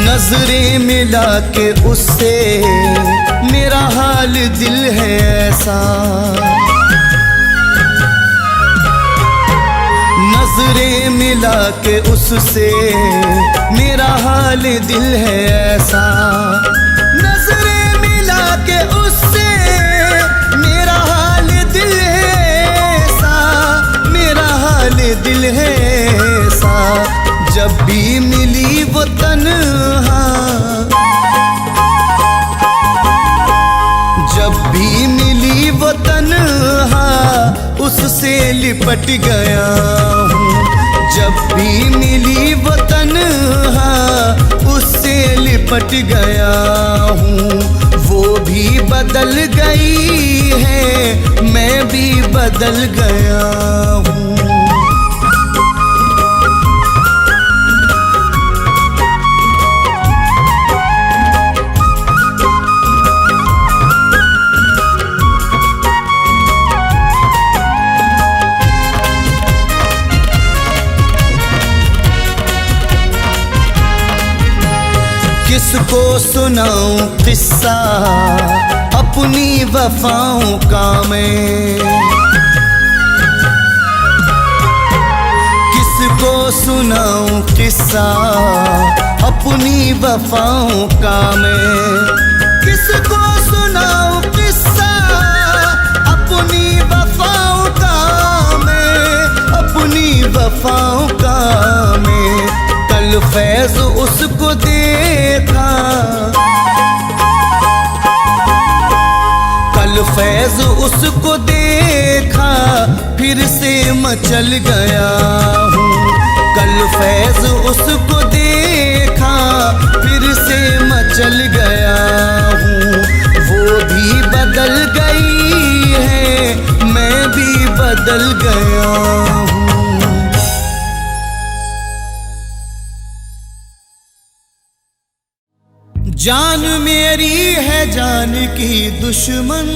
नजरें मिला के उससे मेरा हाल दिल है ऐसा, नजरें मिला के उससे मेरा हाल दिल है ऐसा, नजरें मिला के उससे मेरा हाल दिल है ऐसा, मेरा हाल दिल है ऐसा। जब भी मिली वो तन्हा, जब भी मिली वो तन्हा उससे लिपट गया हूँ, जब भी मिली वो तन्हा उससे लिपट गया हूँ। वो भी बदल गई है मैं भी बदल गया हूँ। किसको सुनाऊं किस्सा अपनी वफाओं का मैं, किसको सुनाऊं किस्सा अपनी वफाओं का मैं, किसको सुनाऊं किस्सा अपनी वफाओं का मैं, अपनी वफाओं का मैं। कल फैज उसको देखा, कल फैज उसको देखा, फिर से मचल गया हूँ। कल फैज उसको देखा, फिर से मचल गया हूँ। वो भी बदल गई है, मैं भी बदल गया हूँ। जान मेरी है जान की दुश्मन,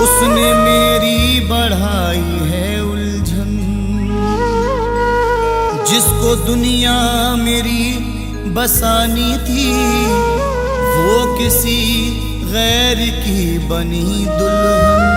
उसने मेरी बढ़ाई है उलझन। जिसको दुनिया मेरी बसानी थी, वो किसी गैर की बनी दुल्हन।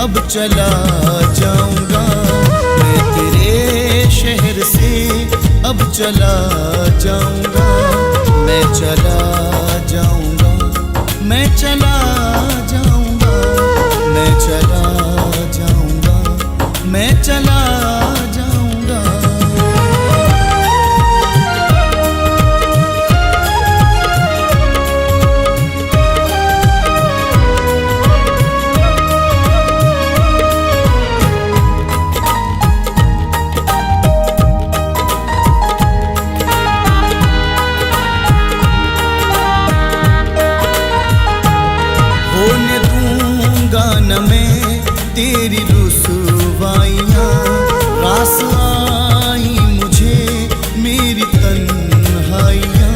अब चला जाऊंगा मैं तेरे शहर से, अब चला जाऊंगा मैं, चला जाऊंगा मैं, चला जाऊंगा मैं, चला जाऊंगा मैं, चला जाऊंगा। तेरी रुसवाइयाँ रास आई मुझे मेरी तन्हाइयाँ।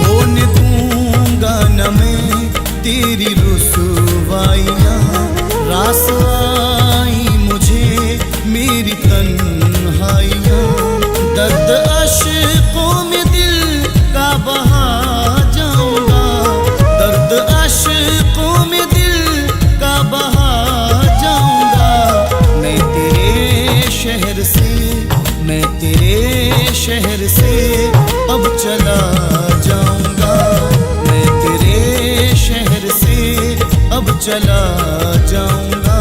होने दूंगा न मैं तेरी रुसवाइयाँ, रास आई मुझे मेरी तन्हाइयाँ। दर्द अश्कों में दिल का बहा जाऊंगा, दर्द अश्कों में दिल का बहा जाऊंगा। मैं तेरे शहर से, मैं तेरे शहर से अब चला जाऊंगा। मैं तेरे शहर से अब चला जाऊंगा।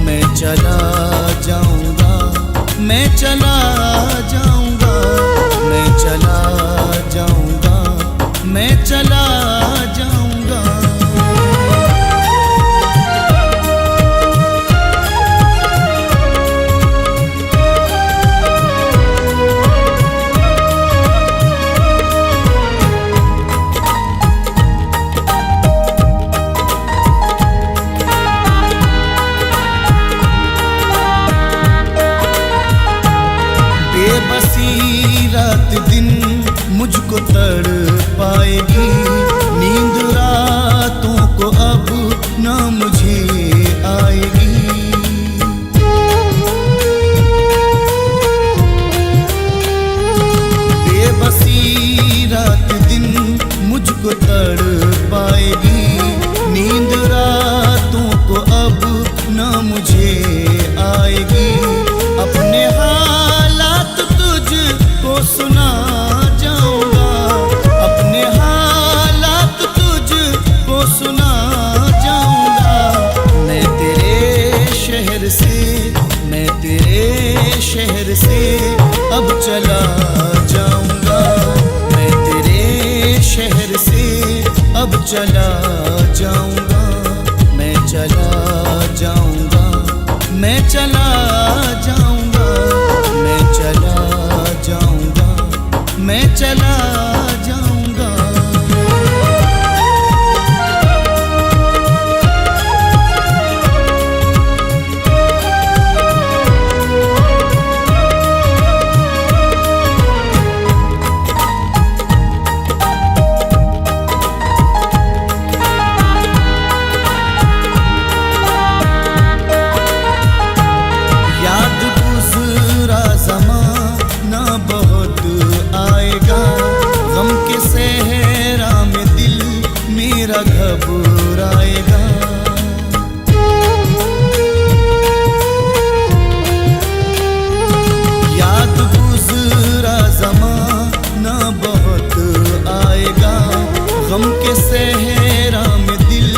मैं चला जाऊंगा, मैं चला जाऊंगा, मैं चला जाऊंगा, मैं चला जाऊंगा। बेबसी रात दिन मुझको तड़पाएगी, नींद रातों को अब न मुझे आएगी। बेबसी रात दिन मुझको तड़पाएगी, नींद रातों को अब न मुझे आएगी। अपने हालात तुझको सुना जाऊंगा, अपने हालात तुझको सुना जाऊंगा। मैं तेरे शहर अब चला जाऊंगा, मैं चला जाऊंगा, मैं चला जाऊंगा, मैं चला जाऊंगा, मैं चला जाऊंगा। घबराएगा याद गुज़रा ज़माना बहुत आएगा, गम के सहरा में दिल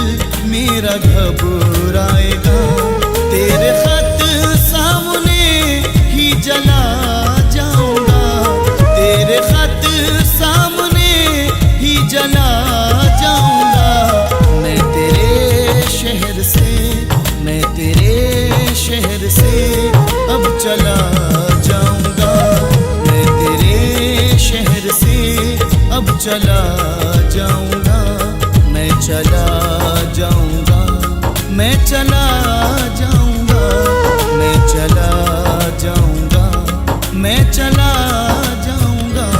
मेरा घबराएगा। तेरे खत सामने ही जला जाऊंगा, तेरे खत सामने ही जला जाऊंगा। मैं तेरे शहर से अब चला जाऊंगा, मैं तेरे शहर से अब चला जाऊंगा, मैं चला जाऊंगा, मैं चला जाऊंगा, मैं चला जाऊंगा, मैं चला जाऊंगा।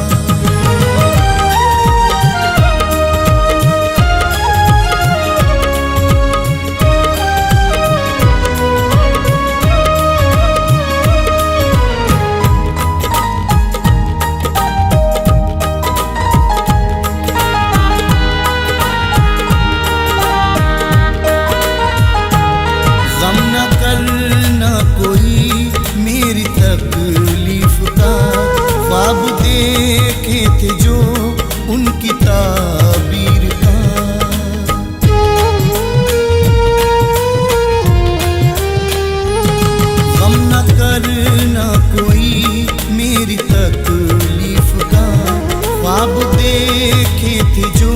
जो उनकी ताबीर का गम न करना कोई मेरी तकलीफ का, ख्वाब देखे थे जो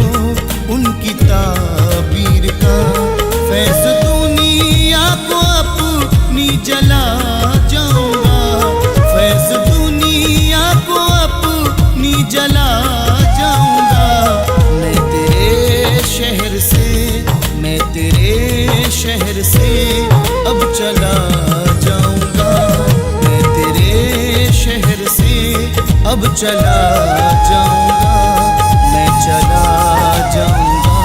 उनकी ताबीर का। फैज़ दुनिया को अपनी जला जाऊंगा, फैज़ दुनिया को अपनी जला जाऊंगा। मैं तेरे शहर से अब चला जाऊंगा, मैं तेरे शहर से अब चला जाऊंगा, मैं चला जाऊंगा,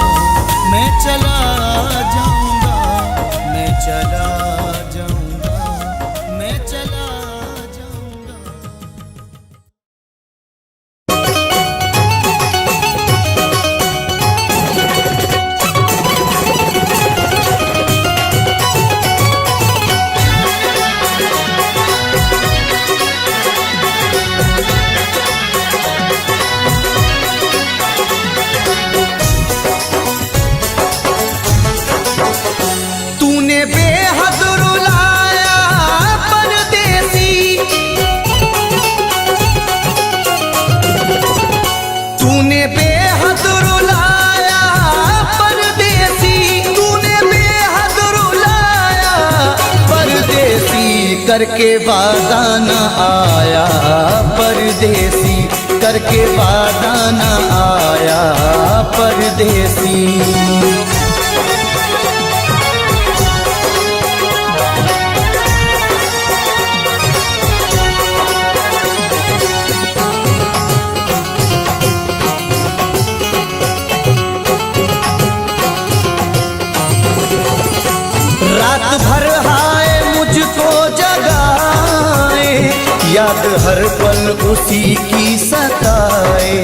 मैं चला जाऊंगा, मैं चला जाऊंगा, मैं चला जाऊंगा। करके वादा न आया परदेसी, करके वादा न आया परदेसी। रात भर हाय मुझको जगाए, याद हर पल उसी की सताए।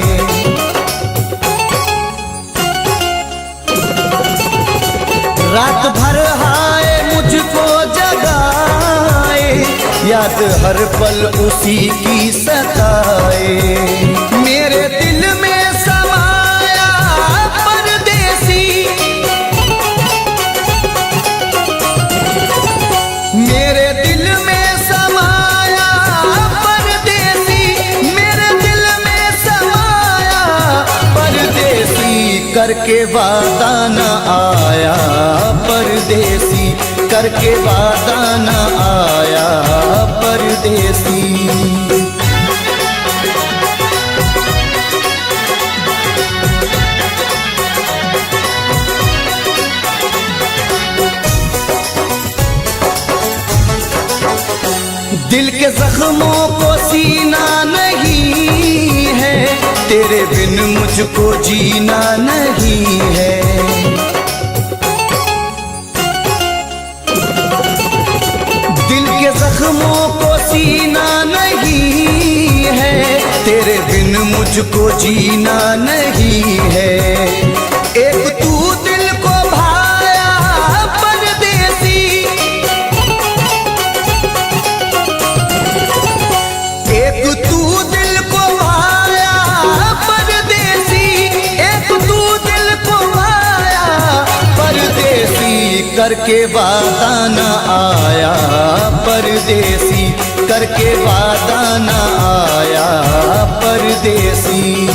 रात भर हाय मुझको जगाए, याद हर पल उसी की सताए। मेरे दिल में समाया परदेसी, मेरे दिल में समाया परदेसी, मेरे दिल में समाया परदेसी। करके वादा न आया परदेसी, करके वादा न आया परदेसी। दिल के जख्मों को सीना नहीं है, तेरे बिन मुझको जीना नहीं है। दिल के जख्मों को सीना नहीं है, तेरे बिन मुझको जीना नहीं है। एक तू दिल को भाया परदेसी, एक तू दिल को भाया परदेसी, एक तू दिल को भाया परदेसी, करके वादा न आया परदेसी, करके वादा न आया परदेसी।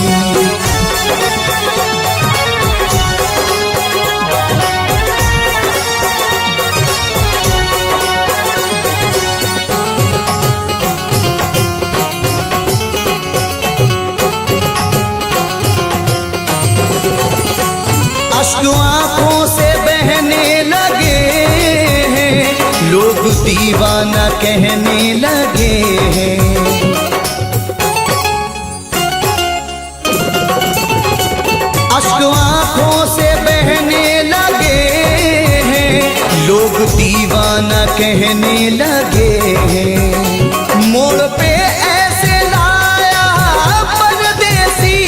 अश्क आंखों से बहने लगे हैं, लोग दीवाना कहने लगे हैं। अश्क आंखों से बहने लगे हैं, लोग दीवाना कहने लगे हैं। मोड़ पे ऐसे लाया परदेसी,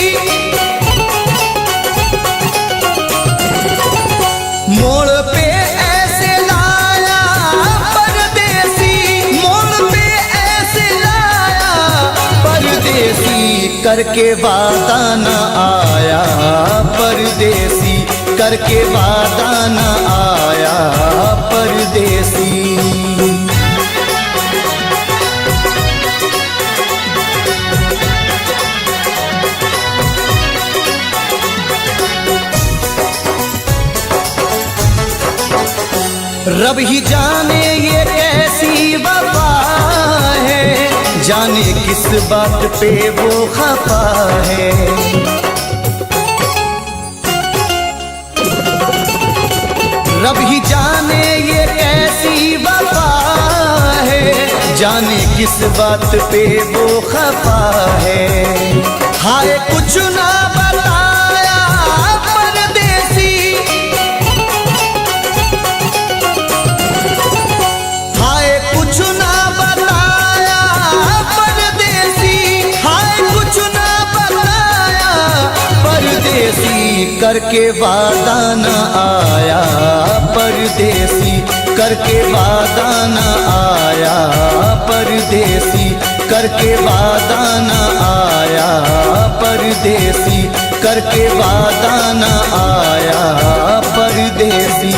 मोड़ पे ऐसे लाया परदेसी, मोड़ पे ऐसे लाया परदेसी, करके वादा न आया परदेसी, करके वादा न आया परदेसी। रब ही जाने ये कैसी वफा है, जाने किस बात पे वो खफा है। रब ही जाने ये कैसी वफा है, जाने किस बात पे वो खफा है। हाय कुछ ना बताया परदेसी, कुछ ना बताया परदेसी, हाय कुछ ना बताया परदेसी, करके वादा न आया परदेसी, करके वादा न आया परदेसी, करके वादा न आया परदेसी, करके वादा न आया परदेसी।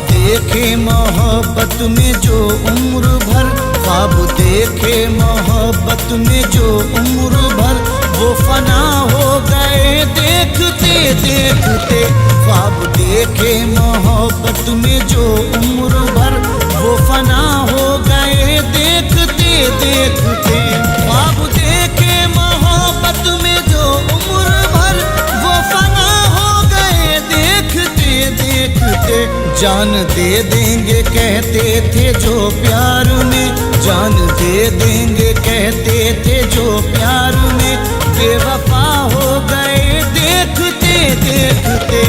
देखे मोहब्बत में जो उम्र भर, ख्वाब देखे मोहब्बत में जो उम्र भर, वो फना हो गए देखते देखते। ख्वाब देखे मोहब्बत में जो उम्र भर, वो फना हो गए देखते देखते। ख्वाब देखे मोहब्बत में जो उम्र भर, वो फना हो गए देखते देखते। जान दे देंगे कहते थे जो प्यार में, जान दे देंगे कहते थे जो प्यार में, बेवफा हो गए देखते देखते।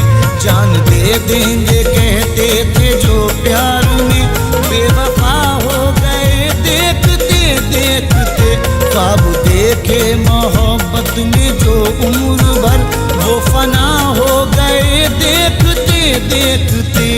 जान दे देंगे कहते थे जो प्यार में, बेवफा हो गए देखते देखते। ख्वाब देखे मोहब्बत में जो उम्र भर, वो फना हो गए देखते।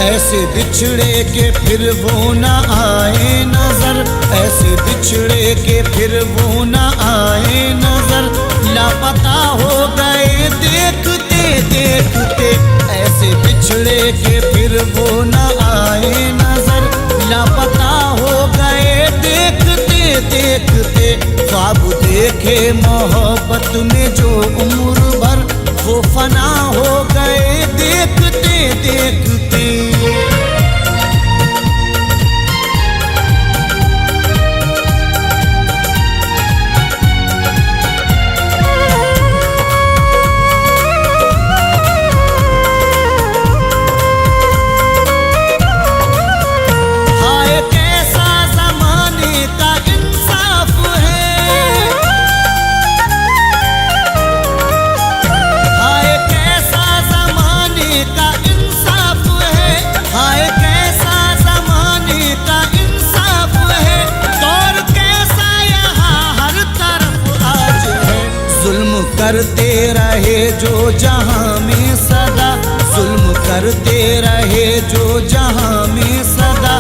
ऐसे बिछड़े के फिर वो न आए नजर, ऐसे बिछड़े के फिर वो न आए नजर, लापता हो गए देखते देखते। ऐसे बिछड़े के फिर वो न आए नजर, लापता हो गए देखते देखते। ख्वाब देखे मोहब्बत में जो उम्र भर, वो फना हो गए देखते देखते। करते रहे जो जहां में सदा, जुल्म करते रहे जो जहां में सदा,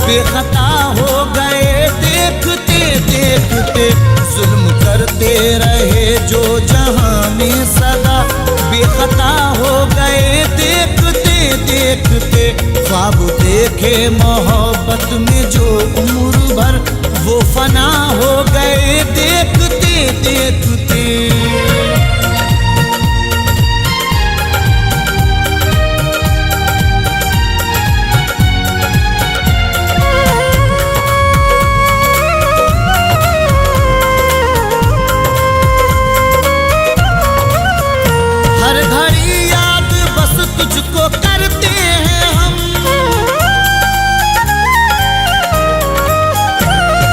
बेखता हो गए देखते देखते। जुल्म करते रहे जो जहां में सदा, बेखता हो गए देखते देखते। ख्वाब देखे मोहब्बत में जो उम्र भर, वो फना हो गए देखते देखते। हर घड़ी याद बस तुझको करते हैं हम,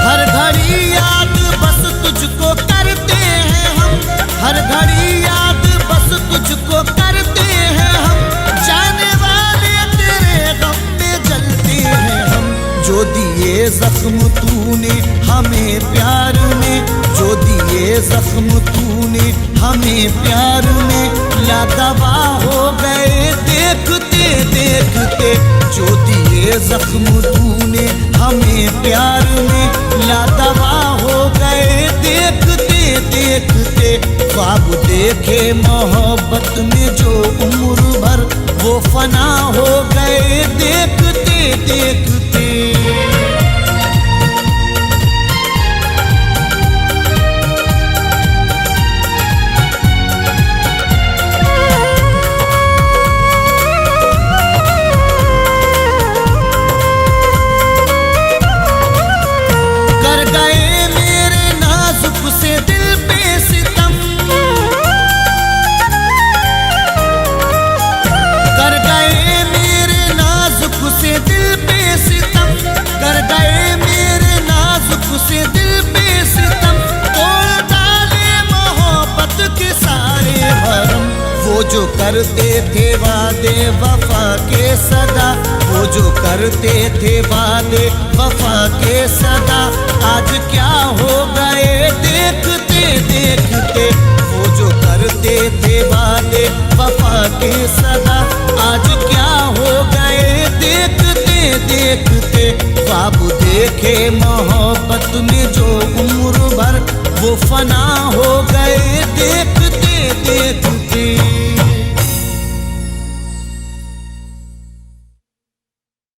हर घड़ी याद बस तुझको करते हैं हम, हर घड़ी याद बस तुझको करते हैं हम। जाने वाले तेरे गम में जलते हैं हम, जो दिए जख्म तूने हमें प्यार में, जो दिए जख्म तूने हमें प्यार में, लादवा हो गए देखते देखते। जो दिए जख्म तूने हमें प्यार में, लादवा हो गए देखते देखते। ख्वाब देखे मोहब्बत में जो उम्र भर, वो फना हो गए देखते देखते। वो जो करते थे वादे वफा के सदा, वो जो करते थे वादे वफा के सदा, आज क्या हो गए देखते देखते। वो जो करते थे वादे वफा के सदा, आज क्या हो गए देखते देखते। ख्वाब देखे मोहब्बत में जो उम्र भर, वो फना हो गए